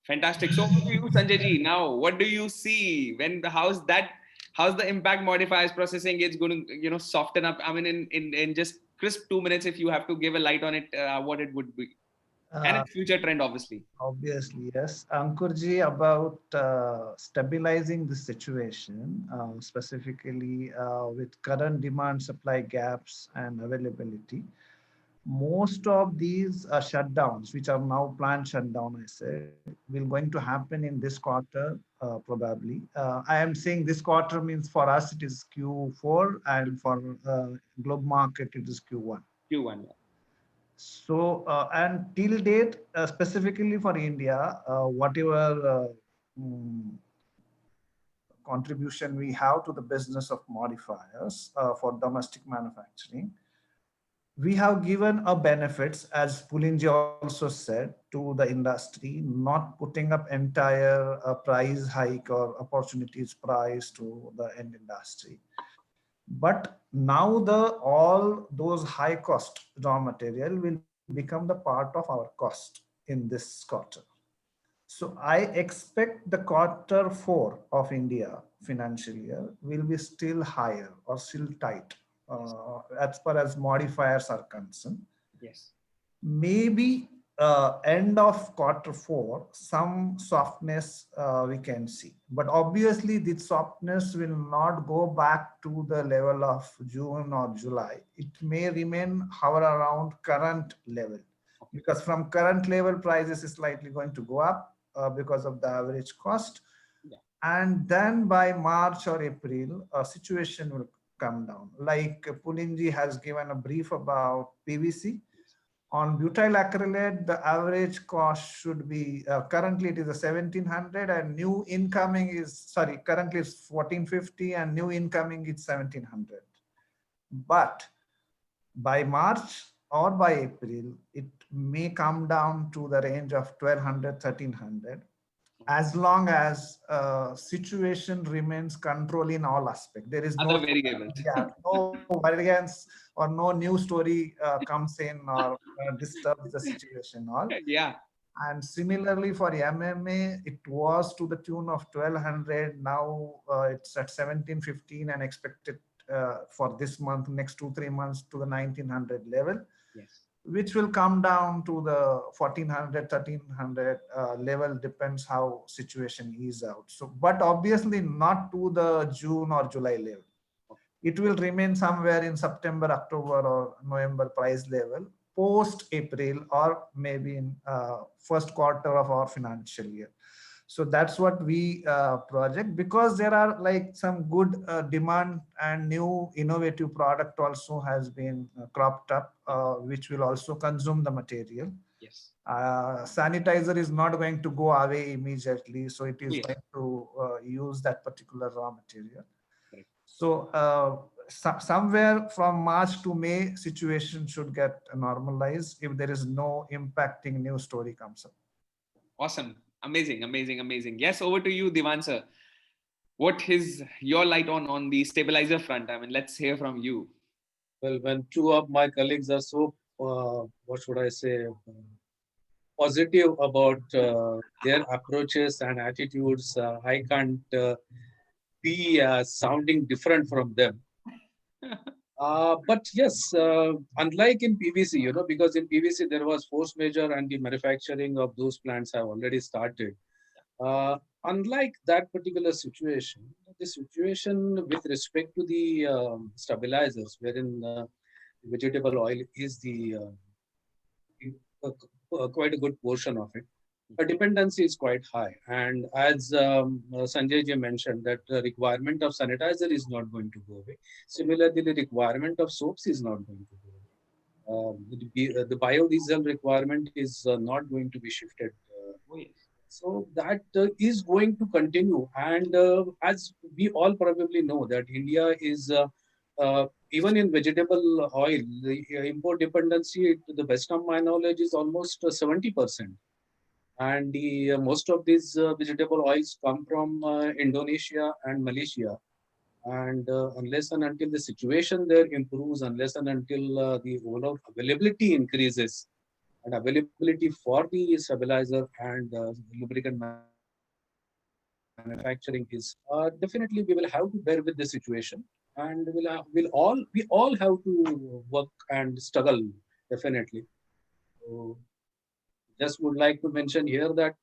Fantastic. So for you, Sanjay ji, now what do you see when how's the impact modifiers processing is going to soften up? I mean, in just crisp 2 minutes, if you have to give a light on it, what it would be, and its future trend, obviously. Obviously, yes. Ankurji, about stabilizing the situation, specifically with current demand supply gaps and availability. Most of these shutdowns, which are now planned shutdown, I said, will going to happen in this quarter, probably. I am saying this quarter means for us it is Q4, and for globe market it is Q1. Q1. Yeah. So, and till date, specifically for India, whatever contribution we have to the business of modifiers for domestic manufacturing, we have given a benefits, as Pulinji also said, to the industry, not putting up entire price hike or opportunities price to the end industry. But now all those high cost raw material will become the part of our cost in this quarter. So I expect the quarter four of India financial year will be still higher or still tight as far as modifiers are concerned. Yes. Maybe end of quarter four, some softness we can see. But obviously, this softness will not go back to the level of June or July. It may remain hover around current level, because from current level prices is slightly going to go up because of the average cost. Yeah. And then by March or April, a situation will come down. Like Pulinji has given a brief about PVC. On butyl acrylate, the average cost should be, currently it is a 1700 and new incoming is, sorry, currently it's 1450 and new incoming is 1700. But by March or by April, it may come down to the range of 1200, 1300, as long as situation remains control in all aspects. There is Other no, variables. yeah, no variance or no new story comes in or disturbs the situation all. Yeah. And similarly for MMA, it was to the tune of 1200. Now it's at 1715 and expected for this month, next 2-3 months to the 1900 level, Yes. which will come down to the 1400, 1300 level, depends how situation is out. So, but obviously not to the June or July level. It will remain somewhere in September, October or November price level, post April or maybe in first quarter of our financial year. So that's what we project, because there are like some good demand and new innovative product also has been cropped up, which will also consume the material. Yes. Sanitizer is not going to go away immediately, so it is Yes. going to use that particular raw material. Correct. So somewhere from March to May, situation should get normalized if there is no impacting new story comes up. Awesome. Amazing, amazing, amazing. Yes, over to you, Divan sir. What is your light on the stabilizer front? I mean, let's hear from you. Well, when two of my colleagues are so, what should I say, positive about their approaches and attitudes, I can't be sounding different from them. But yes, unlike in PVC, because in PVC there was force majeure and the manufacturing of those plants have already started. Unlike that particular situation, the situation with respect to the stabilizers, wherein vegetable oil is the quite a good portion of it. The dependency is quite high. And as Sanjay ji mentioned, that the requirement of sanitizer is not going to go away. Similarly, the requirement of soaps is not going to go away. The biodiesel requirement is not going to be shifted. So that is going to continue. And as we all probably know that India is, even in vegetable oil, the import dependency, to the best of my knowledge, is almost 70%. And most of these vegetable oils come from Indonesia and Malaysia. And unless and until the situation there improves, unless and until the overall availability increases, and availability for the stabilizer and lubricant manufacturing is, definitely we will have to bear with the situation, and we all have to work and struggle, definitely. So, just would like to mention here that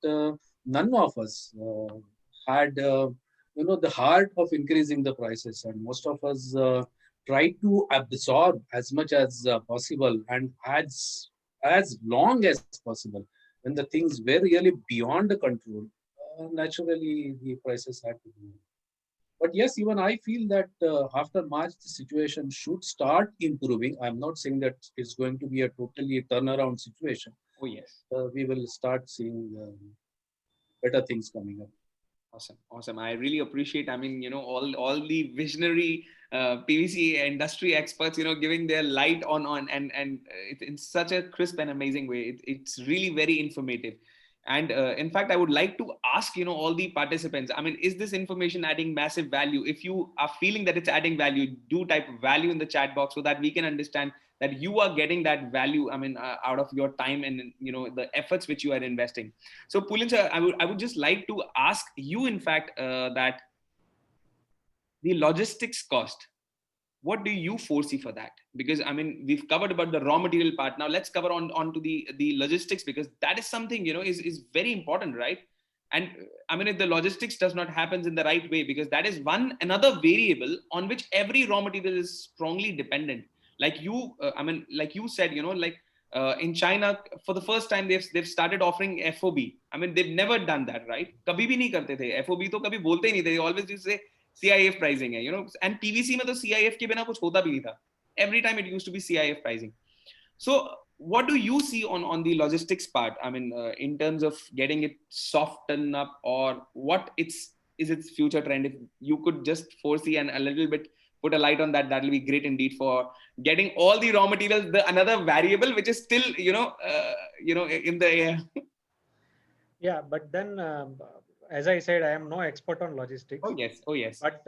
none of us had the heart of increasing the prices, and most of us tried to absorb as much as possible and as long as possible. When the things were really beyond the control, naturally the prices had to go. But yes, even I feel that after March, the situation should start improving. I'm not saying that it's going to be a totally turnaround situation. Oh, yes. We will start seeing better things coming up. Awesome, awesome. I really appreciate. I mean, all the visionary PVC industry experts, giving their light on and it, in such a crisp and amazing way. It's really very informative. And in fact, I would like to ask, all the participants. I mean, is this information adding massive value? If you are feeling that it's adding value, do type value in the chat box so that we can understand that you are getting that value. I mean, out of your time and the efforts which you are investing. So, Pulin sir, I would just like to ask you, in fact, that the logistics cost. What do you foresee for that? Because I mean, we've covered about the raw material part. Now let's cover onto the logistics, because that is something is very important, right? And I mean, if the logistics does not happen in the right way, because that is another variable on which every raw material is strongly dependent. Like you, I mean, like you said, like in China, for the first time, they've started offering FOB. I mean, they've never done that, right? कभी भी नहीं करते थे FOB, तो कभी बोलते ही नहीं थे. They always used to say CIF pricing है, and PVC में तो CIF के बिना कुछ होता भी नहीं था. Every time it used to be CIF pricing. So what do you see on the logistics part? I mean, in terms of getting it softened up, or what is its future trend? If you could just foresee and a little bit put a light on that, that will be great indeed for getting all the raw materials. The another variable which is still in the air. Yeah, but then as I said, I am no expert on logistics. Oh yes, oh yes. But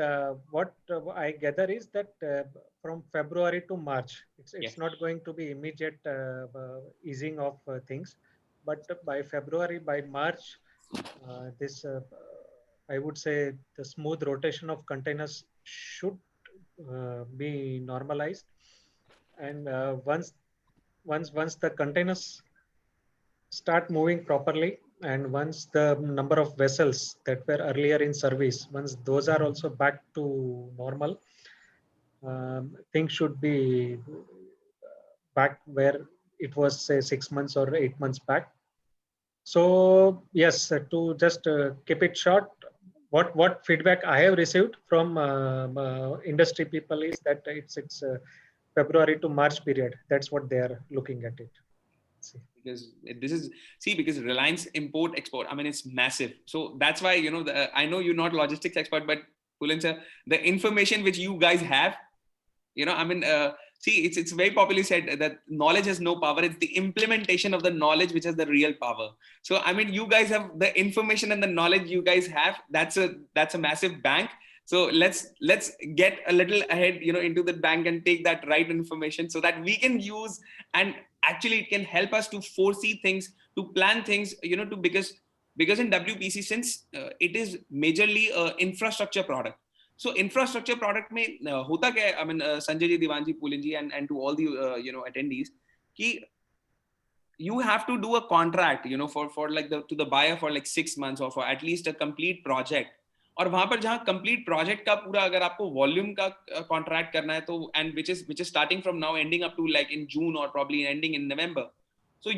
what I gather is that from February to March, it's Yes. not going to be immediate easing of things. But by February, by March, this I would say the smooth rotation of containers should be normalized. And once the containers start moving properly, and once the number of vessels that were earlier in service, once those are also back to normal, things should be back where it was, say, 6 months or 8 months back. So yes, to just keep it short, what feedback I have received from industry people is that it's February to March period. That's what they are looking at it. Because this is because Reliance import export, I mean, it's massive. So that's why I know you're not logistics expert, but Pulin sir, the information which you guys have, I mean, it's very popularly said that knowledge has no power. It's the implementation of the knowledge which has the real power. So I mean, you guys have the information and the knowledge you guys have. That's a massive bank. So let's get a little ahead, into the bank and take that right information so that we can use, and actually it can help us to foresee things, to plan things, because in WPC, since it is majorly infrastructure product. So infrastructure product में होता क्या है? I mean, Sanjay ji, Divan ji, Pulin ji, and to all the attendees, कि you have to do a contract, for like to the buyer for like 6 months or for at least a complete project. और वहां पर जहां complete project का पूरा अगर आपको volume का contract करना है तो, and which is starting from now ending up to like in June or probably ending in November. So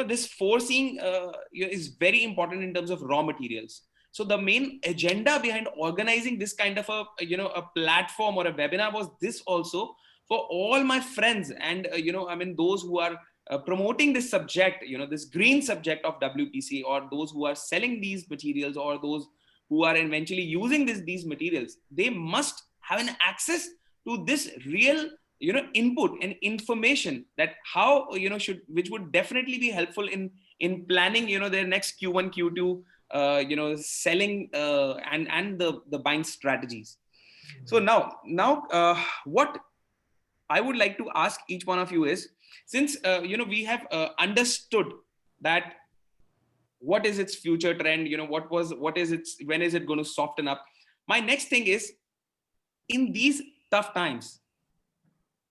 this foreseeing is very important in terms of raw materials. So the main agenda behind organizing this kind of a platform or a webinar was this also, for all my friends and I mean, those who are promoting this subject, this green subject of WPC, or those who are selling these materials, or those who are eventually using these materials. They must have an access to this real input and information, that how which would definitely be helpful in planning their next Q1 Q2 selling and the buying strategies. So now what I would like to ask each one of you is, since we have understood that what is its future trend, what is its, when is it going to soften up, my next thing is, in these tough times,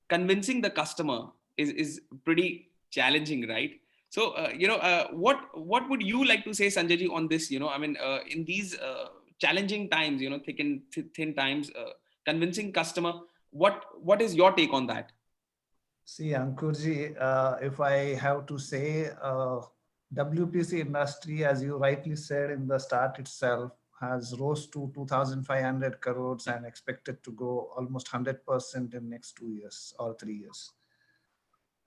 convincing the customer is pretty challenging, right? So what would you like to say, Sanjay ji, on this? I mean, in these challenging times, thick and thin times, convincing customer, what is your take on that? See, Ankurji, if I have to say, WPC industry, as you rightly said in the start itself, has rose to 2,500 crores and expected to go almost 100% in next 2 years or 3 years.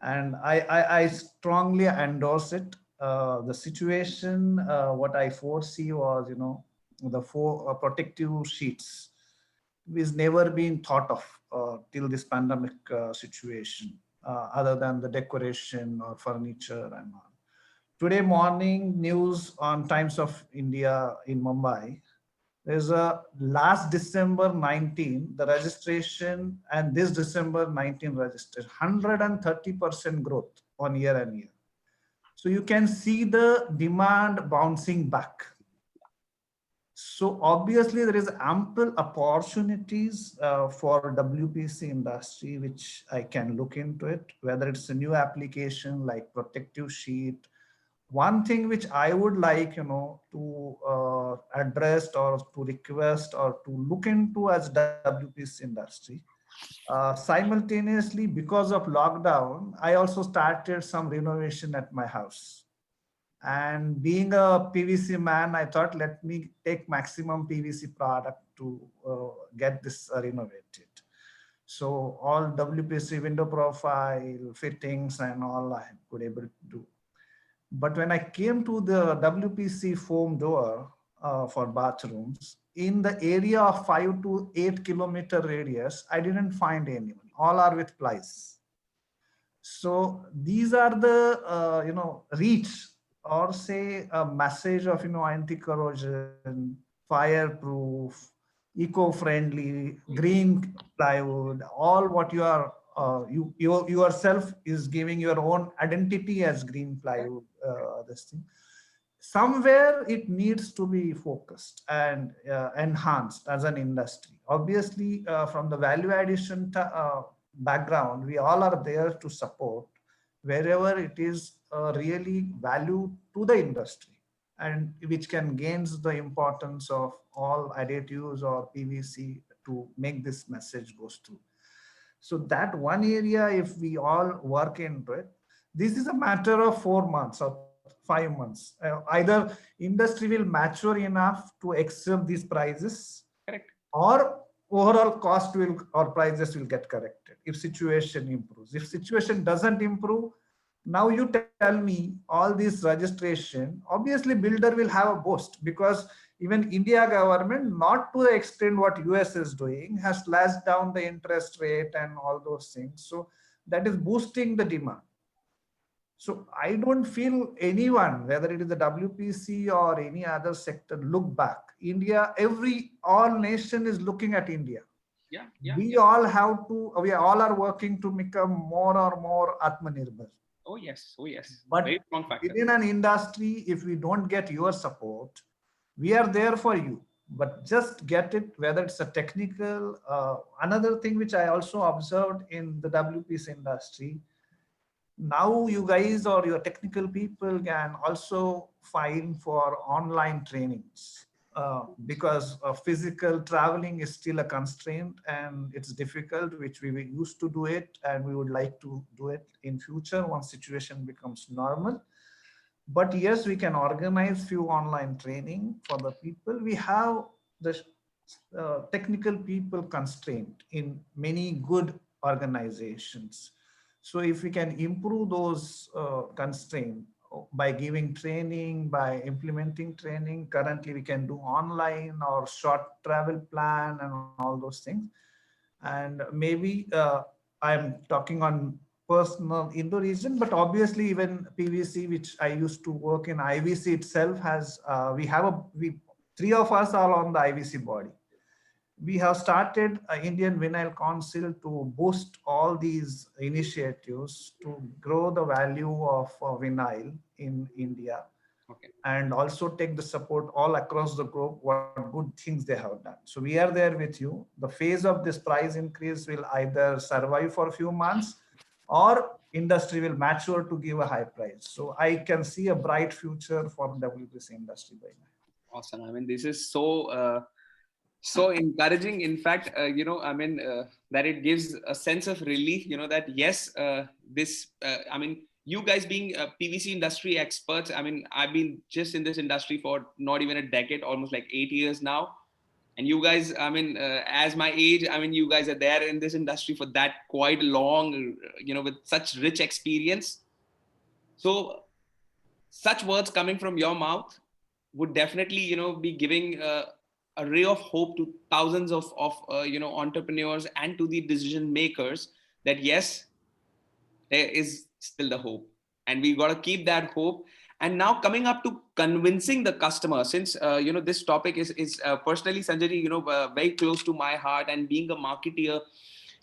And I strongly endorse it. The situation, what I foresee was, the four protective sheets is never been thought of till this pandemic situation, other than the decoration or furniture and all. Today morning news on Times of India in Mumbai, there's a last December 19, the registration, and this December 19 registered 130% growth on year and year. So you can see the demand bouncing back. So obviously there is ample opportunities for WPC industry, which I can look into it, whether it's a new application like protective sheet. One thing which I would like, to address or to request or to look into as WPC industry, simultaneously because of lockdown, I also started some renovation at my house. And being a PVC man, I thought, let me take maximum PVC product to get this renovated. So all WPC window profile, fittings and all I could able to do. But when I came to the WPC foam door for bathrooms, in the area of 5 to 8 kilometer radius, I didn't find anyone. All are with plies. So these are the, reach or say a message of, anti-corrosion, fireproof, eco-friendly, green plywood, all what you are, you yourself is giving your own identity as green plywood, this thing. Somewhere it needs to be focused and enhanced as an industry. Obviously, from the value addition background, we all are there to support wherever it is really value to the industry and which can gains the importance of all additives or PVC to make this message goes through. So that one area, if we all work into it, this is a matter of 4 months or 5 months. Either industry will mature enough to accept these prices, Correct. or overall cost will or prices will get corrected if situation improves. If situation doesn't improve, now you tell me all this registration, obviously builder will have a boost, because even India government, not to the extent what US is doing, has slashed down the interest rate and all those things. So that is boosting the demand. So I don't feel anyone, whether it is the WPC or any other sector, look back. India, all nation is looking at India. Yeah. We all are working to become more or more Atmanirbhar. Oh yes. But very strong factor. within an industry, if we don't get your support, we are there for you. But just get it, whether it's a technical, another thing which I also observed in the WPC industry, now you guys or your technical people can also find for online trainings, because physical traveling is still a constraint and it's difficult, which we used to do it and we would like to do it in future once situation becomes normal. But yes, we can organize few online training for the people. We have the technical people constraint in many good organizations. So if we can improve those constraints by giving training, by implementing training, currently we can do online or short travel plan and all those things. And maybe I'm talking on personal Indo region, but obviously even PVC, which I used to work in, IVC itself has, three of us are on the IVC body. We have started Indian Vinyl Council to boost all these initiatives to grow the value of vinyl in India. Okay. And also take the support all across the globe, what good things they have done. So we are there with you. The phase of this price increase will either survive for a few months or industry will mature to give a high price. So I can see a bright future for WPC industry by now. Awesome. I mean, this is so encouraging. In fact, that it gives a sense of relief, that yes, you guys being PVC industry experts, I mean, I've been just in this industry for not even a decade, almost like 8 years now. And you guys, as my age, you guys are there in this industry for that quite long, with such rich experience. So such words coming from your mouth would definitely, be giving a ray of hope to thousands of entrepreneurs and to the decision makers that yes, there is still the hope, and we got to keep that hope. And now coming up to convincing the customer, since this topic is personally, Sanjay ji, very close to my heart, and being a marketeer,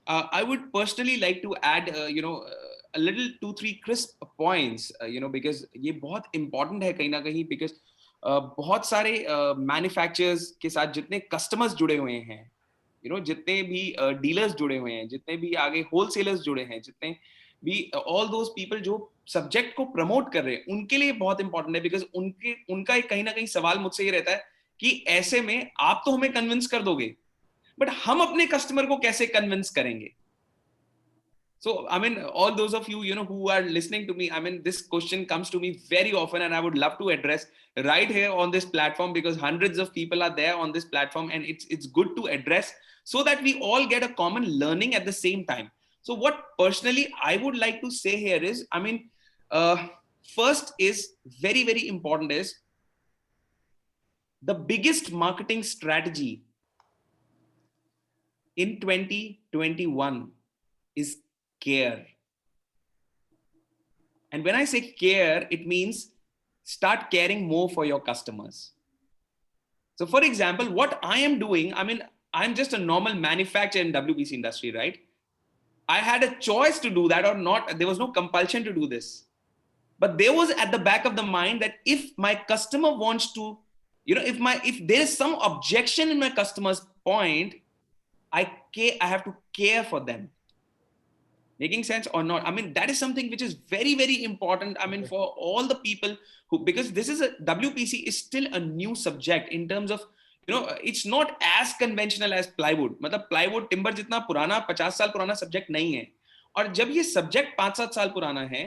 I would personally like to add a little 2-3 crisp points, because ये बहुत important है कहीं ना कहीं, because बहुत सारे manufacturers के साथ जितने कस्टमर्स जुड़े हुए हैं, जितने भी डीलर्स जुड़े हुए हैं, जितने भी आगे होलसेलर्स जुड़े हैं, जितने भी ऑल दोज पीपल जो सब्जेक्ट को प्रमोट कर रहे हैं, उनके लिए बहुत इंपॉर्टेंट है, बिकॉज उनका एक कहीं ना कहीं सवाल मुझसे ये रहता है कि ऐसे में आप तो हमें कन्विंस कर दोगे, बट हम अपने कस्टमर को कैसे कन्विंस करेंगे? So, I mean, all those of you, who are listening to me, I mean, this question comes to me very often, and I would love to address right here on this platform, because hundreds of people are there on this platform, and it's good to address so that we all get a common learning at the same time. So what personally I would like to say here is, I mean, first is very, very important is the biggest marketing strategy in 2021 is care. And when I say care, it means start caring more for your customers. So for example, what I am doing, I mean, I'm just a normal manufacturer in WPC industry, right? I had a choice to do that or not. There was no compulsion to do this. But there was at the back of the mind that if my customer wants to, if there is some objection in my customer's point, I have to care for them. Making sense or not? I mean, that is something which is very, very important. I mean, for all the people who, because this is WPC is still a new subject in terms of, it's not as conventional as plywood. मतलब plywood timber जितना पुराना 50 साल पुराना subject नहीं है, और जब ये सब्जेक्ट 5-7 साल पुराना है,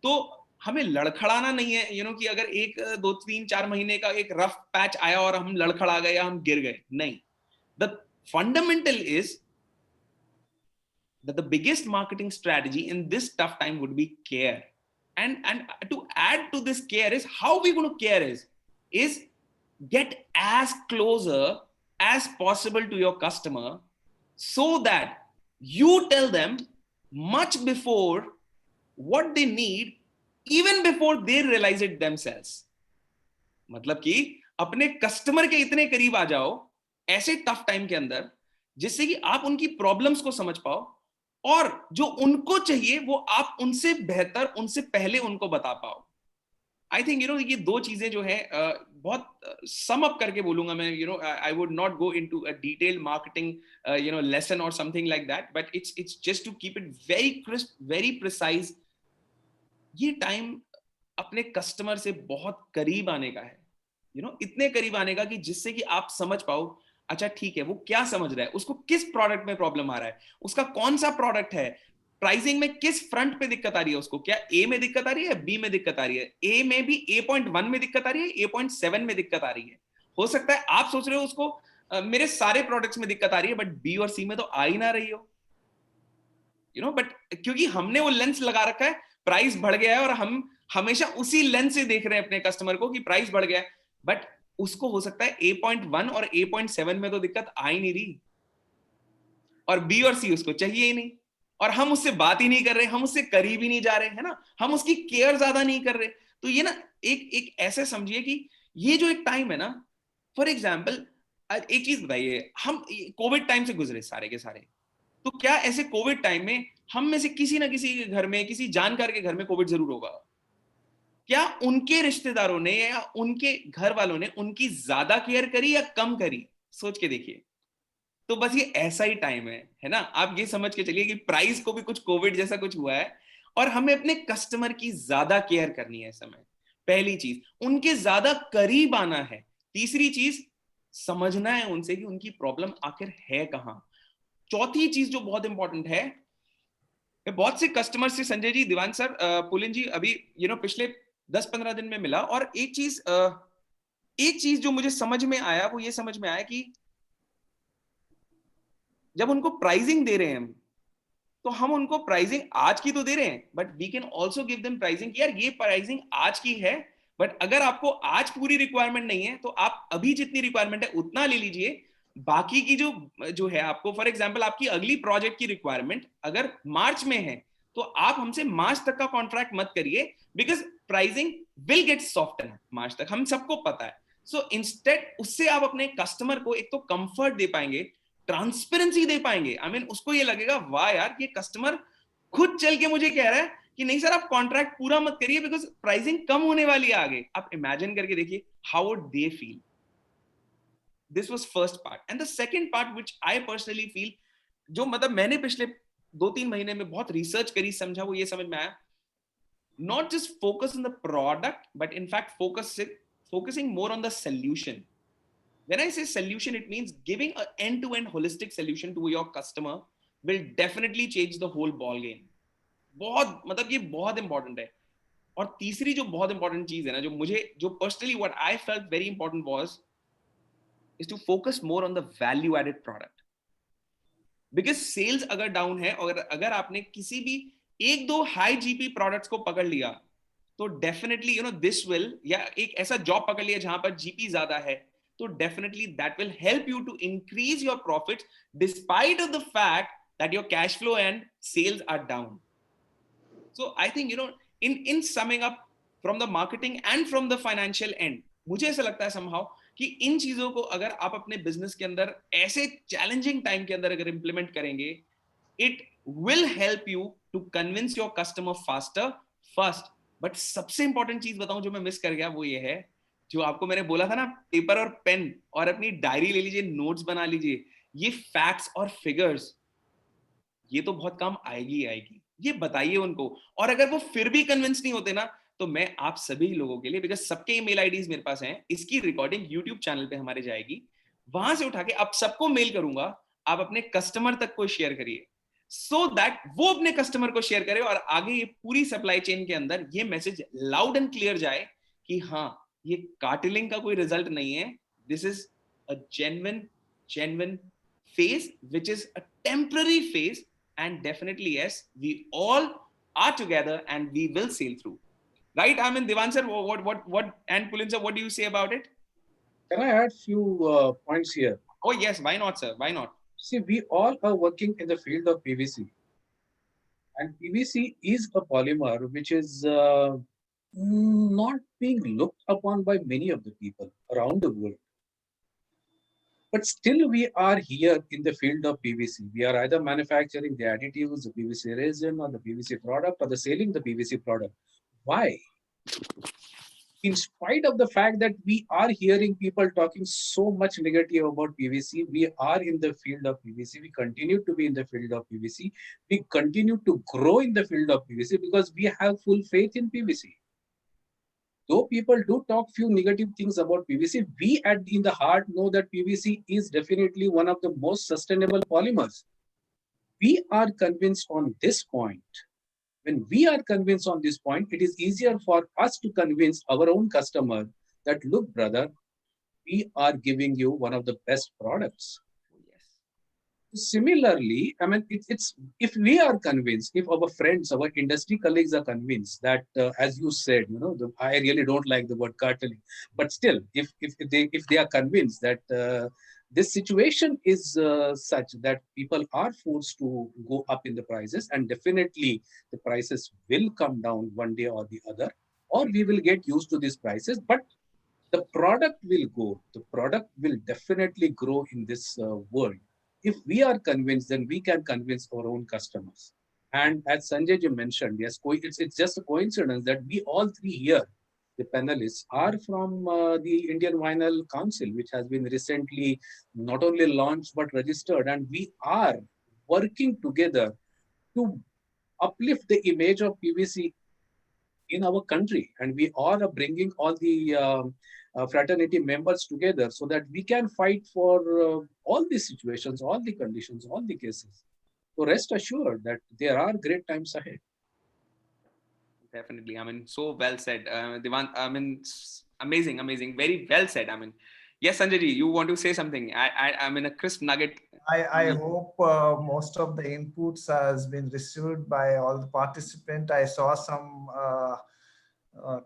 तो हमें लड़खड़ाना नहीं है, कि अगर 1-2-3-4 महीने का एक रफ पैच आया और हम लड़खड़ा गए या हम गिर गए, नहीं. The fundamental is that the biggest marketing strategy in this tough time would be care. And to add to this care is, how we're going to care is get as closer as possible to your customer, so that you tell them much before what they need, even before they realize it themselves. मतलब कि अपने customer के इतने करीब आ जाओ ऐसे tough time के अंदर, जिससे कि आप उनकी प्रॉब्लम्स को समझ पाओ, और जो उनको चाहिए वो आप उनसे बेहतर, उनसे पहले उनको बता पाओ. आई थिंक ये दो चीजें जो है बहुत सम अप करके बोलूंगा मैं. I would not go into a detailed marketing lesson और something like that, but it's just to keep it very crisp, very precise. ये टाइम अपने कस्टमर से बहुत करीब आने का है, इतने करीब आने का कि जिससे कि आप समझ पाओ, अच्छा ठीक है, वो क्या समझ रहा है, उसको किस प्रोडक्ट में प्रॉब्लम आ रहा है, उसका कौन सा प्रोडक्ट है, प्राइसिंग में किस फ्रंट पे दिक्कत आ रही है उसको, क्या ए में दिक्कत आ रही है, बी में दिक्कत आ रही है, ए में भी A.1 में दिक्कत आ रही है, A.7 में दिक्कत आ रही है. हो सकता है आप सोच रहे हो उसको मेरे सारे प्रोडक्ट्स में दिक्कत आ रही है, बट बी और सी में तो आ ही ना रही हो, बट क्योंकि हमने वो लेंस लगा रखा है, प्राइस बढ़ गया है, और हम हमेशा उसी लेंस से देख रहे हैं अपने कस्टमर को कि प्राइस बढ़ गया है, बट उसको हो सकता है A.1 और A.7 में तो दिक्कत आ ही नहीं रही, और बी और सी उसको चाहिए ही नहीं, और हम उससे बात ही नहीं कर रहे, हम उससे करीब ही नहीं जा रहे, है ना, हम उसकी केयर ज्यादा नहीं कर रहे. तो ये ना एक ऐसे समझिए कि ये जो एक टाइम है ना, फॉर एग्जाम्पल एक चीज बताइए, हम कोविड टाइम से गुजरे सारे के सारे, तो क्या ऐसे कोविड टाइम में हम में से किसी ना किसी के घर में, किसी जानकार के घर में कोविड जरूर होगा? क्या उनके रिश्तेदारों ने या उनके घर वालों ने उनकी ज्यादा केयर करी या कम करी? सोच के देखिए. तो बस ये ऐसा ही टाइम है ना. आप ये समझ के चलिए कि प्राइस को भी कुछ कोविड जैसा कुछ हुआ है, और हमें अपने कस्टमर की ज्यादा केयर करनी है इस समय. पहली चीज, उनके ज्यादा करीब आना है. तीसरी चीज, समझना है उनसे कि उनकी प्रॉब्लम आखिर है कहां. चौथी चीज जो बहुत इंपॉर्टेंट है, मैं बहुत से कस्टमर से, संजय जी, दीवान सर, पुलिन जी, अभी पिछले 10-15 दिन में मिला, और एक चीज जो मुझे समझ में आया, वो ये समझ में आया कि जब उनको प्राइसिंग दे रहे हैं हम, तो हम उनको प्राइसिंग आज की तो दे रहे हैं, but we can also give them pricing कि यार ये प्राइसिंग आज की है, बट अगर आपको आज पूरी रिक्वायरमेंट नहीं है तो आप अभी जितनी रिक्वायरमेंट है उतना ले लीजिए, बाकी की जो जो है आपको, फॉर एग्जांपल आपकी अगली प्रोजेक्ट की रिक्वायरमेंट अगर मार्च में है तो आप हमसे मार्च तक का कॉन्ट्रैक्ट मत करिए, because pricing will get soften March तक, हम सबको पता है। सो इंस्टेड उससे आप अपने कस्टमर को एक तो कंफर्ट दे पाएंगे, ट्रांसपेरेंसी दे पाएंगे। आई मीन उसको ये लगेगा वाह यार ये कस्टमर खुद चल के मुझे कह रहा है कि नहीं सर आप कॉन्ट्रैक्ट पूरा मत करिए बिकॉज प्राइसिंग कम होने वाली है आगे। आप इमेजिन करके देखिए how would they feel. This was first part. And the second part which I personally feel, जो मतलब मैंने पिछले 2-3 महीने में बहुत रिसर्च करी, समझा, वो ये समझ में आया, not just focus on the product but in fact focusing more on the solution. When I say solution, it means giving an end-to-end holistic solution to your customer will definitely change the whole ball game. बहुत मतलब ये बहुत important है। और तीसरी जो बहुत important चीज है ना, जो मुझे जो personally what I felt very important was is to focus more on the value added product. Because sales अगर डाउन है और अगर आपने किसी भी एक दो हाई जीपी प्रोडक्ट्स को पकड़ लिया तो definitely you know this will, या एक ऐसा जॉब पकड़ लिया जहां पर जीपी ज्यादा है, तो definitely that will help you to increase your profit despite of the fact that your cash flow and sales are down. So I think, you know, in summing up from the marketing and from the financial end, मुझे ऐसा लगता है somehow कि इन चीजों को अगर आप अपने बिजनेस के अंदर ऐसे चैलेंजिंग टाइम के अंदर अगर इंप्लीमेंट करेंगे, it will help you to convince your customer faster first. But सबसे इंपॉर्टेंट चीज बताऊं जो मैं मिस कर गया, वो ये है जो आपको मैंने बोला था ना, पेपर और पेन और अपनी डायरी ले लीजिए, नोट्स बना लीजिए, ये फैक्ट्स और फिगर्स ये तो बहुत काम आएगी ही आएगी, ये बताइए उनको। और अगर वो फिर भी कन्विंस नहीं होते ना, तो मैं आप सभी लोगों के लिए, बिकॉज सबके ईमेल आईडीज मेरे पास हैं, इसकी रिकॉर्डिंग यूट्यूब चैनल पे हमारे जाएगी, वहां से उठा के आप सबको मेल करूंगा, आप अपने कस्टमर तक को शेयर करिए, सो दैट वो अपने कस्टमर को शेयर करे और आगे ये पूरी सप्लाई चेन के अंदर ये मैसेज लाउड एंड क्लियर जाए कि हाँ ये कार्टेलिंग का कोई रिजल्ट नहीं है, this is a genuine phase which is a temporary phase, and definitely yes, we all are together and we will sail through, right? I mean, Devan sir, what and Pulin sir, what do you say about it? Can I add few points here? Oh yes, why not sir, why not? See, we all are working in the field of PVC, and PVC is a polymer which is not being looked upon by many of the people around the world. But still, we are here in the field of PVC. We are either manufacturing the additives, the PVC resin, or the PVC product, or the selling the PVC product. Why? In spite of the fact that we are hearing people talking so much negative about PVC, we are in the field of PVC. We continue to be in the field of PVC. We continue to grow in the field of PVC because we have full faith in PVC. Though people do talk few negative things about PVC, we in the heart know that PVC is definitely one of the most sustainable polymers. We are convinced on this point. When we are convinced on this point, it is easier for us to convince our own customer that, look, brother, we are giving you one of the best products. Similarly, I mean, it's if we are convinced, if our friends, our industry colleagues are convinced that, as you said, you know, I really don't like the word carteling, but still, if they are convinced that this situation is such that people are forced to go up in the prices, and definitely the prices will come down one day or the other, or we will get used to these prices, but the product will go. The product will definitely grow in this world. If we are convinced, then we can convince our own customers. And as Sanjay ji mentioned, yes, it's just a coincidence that we all three here, the panelists, are from the Indian Vinyl Council, which has been recently not only launched but registered. And we are working together to uplift the image of PVC in our country. And we all are bringing all the fraternity members together so that we can fight for all the situations, all the conditions, all the cases. So rest assured that there are great times ahead. Definitely. I mean, so well said. Devan, I mean, amazing. Very well said. I mean, yes, Sanjay ji, you want to say something? I'm in a crisp nugget. I hope most of the inputs has been received by all the participants. I saw some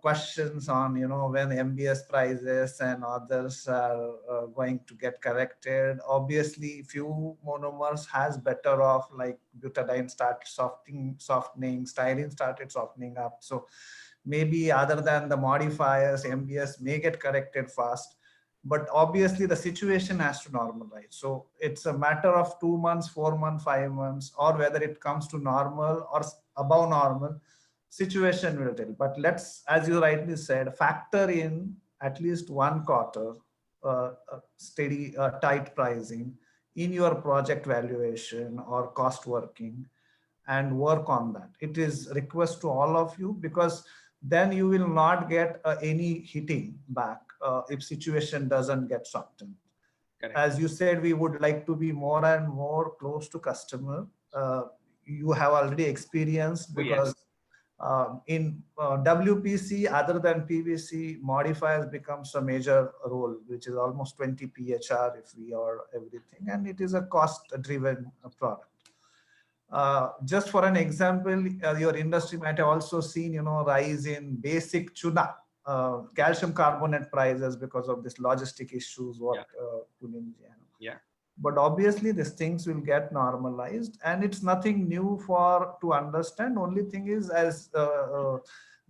questions on, when MBS prices and others are going to get corrected. Obviously, few monomers has better off, like butadiene started softening, styrene started softening up. So maybe other than the modifiers, MBS may get corrected fast. But obviously the situation has to normalize. So it's a matter of 2 months, 4 months, 5 months, or whether it comes to normal or above normal, situation will tell. But let's, as you rightly said, factor in at least 1 quarter steady, tight pricing in your project valuation or cost working, and work on that. It is request to all of you, because then you will not get any hitting back if situation doesn't get softened. Correct. As you said, we would like to be more and more close to customer. You have already experienced, because in WPC, other than PVC, modifiers becomes a major role, which is almost 20 PHR if we are everything, and it is a cost-driven product. Just for an example, your industry might have also seen, rise in basic tuna, calcium carbonate prices because of this logistic issues. Yeah. But obviously these things will get normalized, and it's nothing new to understand. Only thing is, as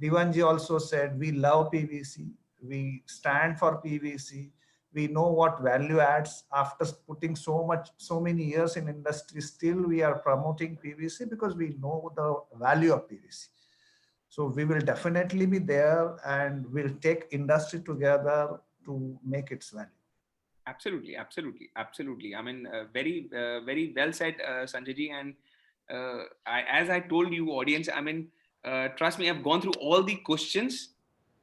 Divanji also said, we love PVC. We stand for PVC. We know what value adds. After putting so many years in industry, still we are promoting PVC because we know the value of PVC. So we will definitely be there, and we'll take industry together to make its value. Absolutely. I mean, very well said, Sanjay ji. And as I told you, audience, I mean, trust me, I've gone through all the questions,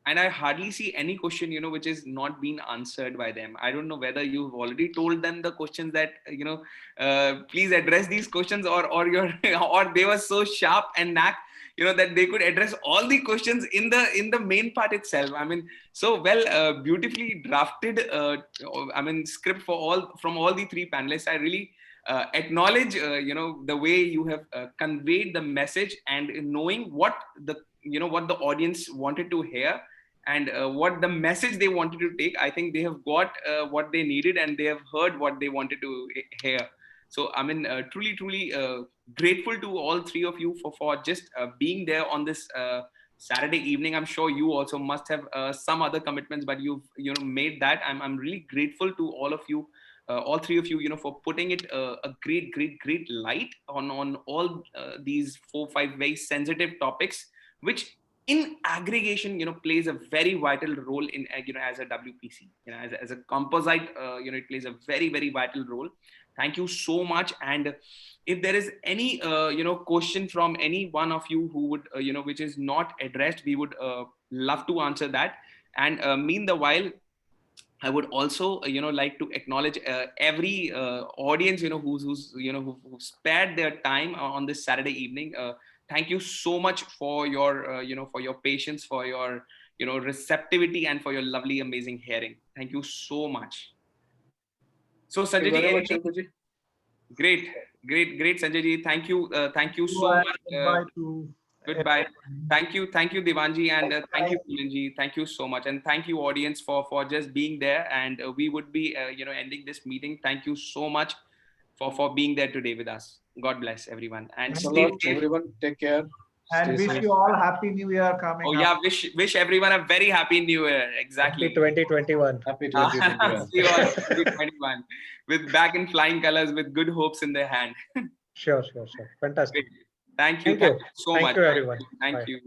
and I hardly see any question, which is not being answered by them. I don't know whether you've already told them the questions that, please address these questions, or or they were so sharp and knack, that they could address all the questions in the main part itself. I mean, so well, beautifully drafted, script from all the 3 panelists. I really acknowledge, the way you have conveyed the message, and knowing what the audience wanted to hear, and what the message they wanted to take. I think they have got what they needed, and they have heard what they wanted to hear. So I mean, truly grateful to all 3 of you for just being there on this Saturday evening. I'm sure you also must have some other commitments, but you've made that. I'm really grateful to all of you, all 3 of you, for putting it a great light on all these 4-5 very sensitive topics, which in aggregation, plays a very vital role in, as a WPC, as a composite, it plays a very vital role. Thank you so much. And if there is any, question from any one of you who would, which is not addressed, we would love to answer that. And meanwhile, I would also, like to acknowledge every audience, who spared their time on this Saturday evening. Thank you so much for your, for your patience, for your, receptivity, and for your lovely, amazing hearing. Thank you so much. So Sanjay ji, great, Sanjay ji. Thank you so much. Goodbye. Thank you, Divanji, and thank you, Pulanji. Thank you so much, and thank you, audience, for just being there. And we would be, ending this meeting. Thank you so much for being there today with us. God bless everyone, and stay safe. Everyone, take care. And wish you all happy New Year coming. Oh yeah, wish everyone a very happy New Year. Exactly. Happy 2021. Happy 2021. See you all 2021 with back in flying colors, with good hopes in their hand. Sure. Fantastic. Thank you so much. Thank you, everyone. Thank you.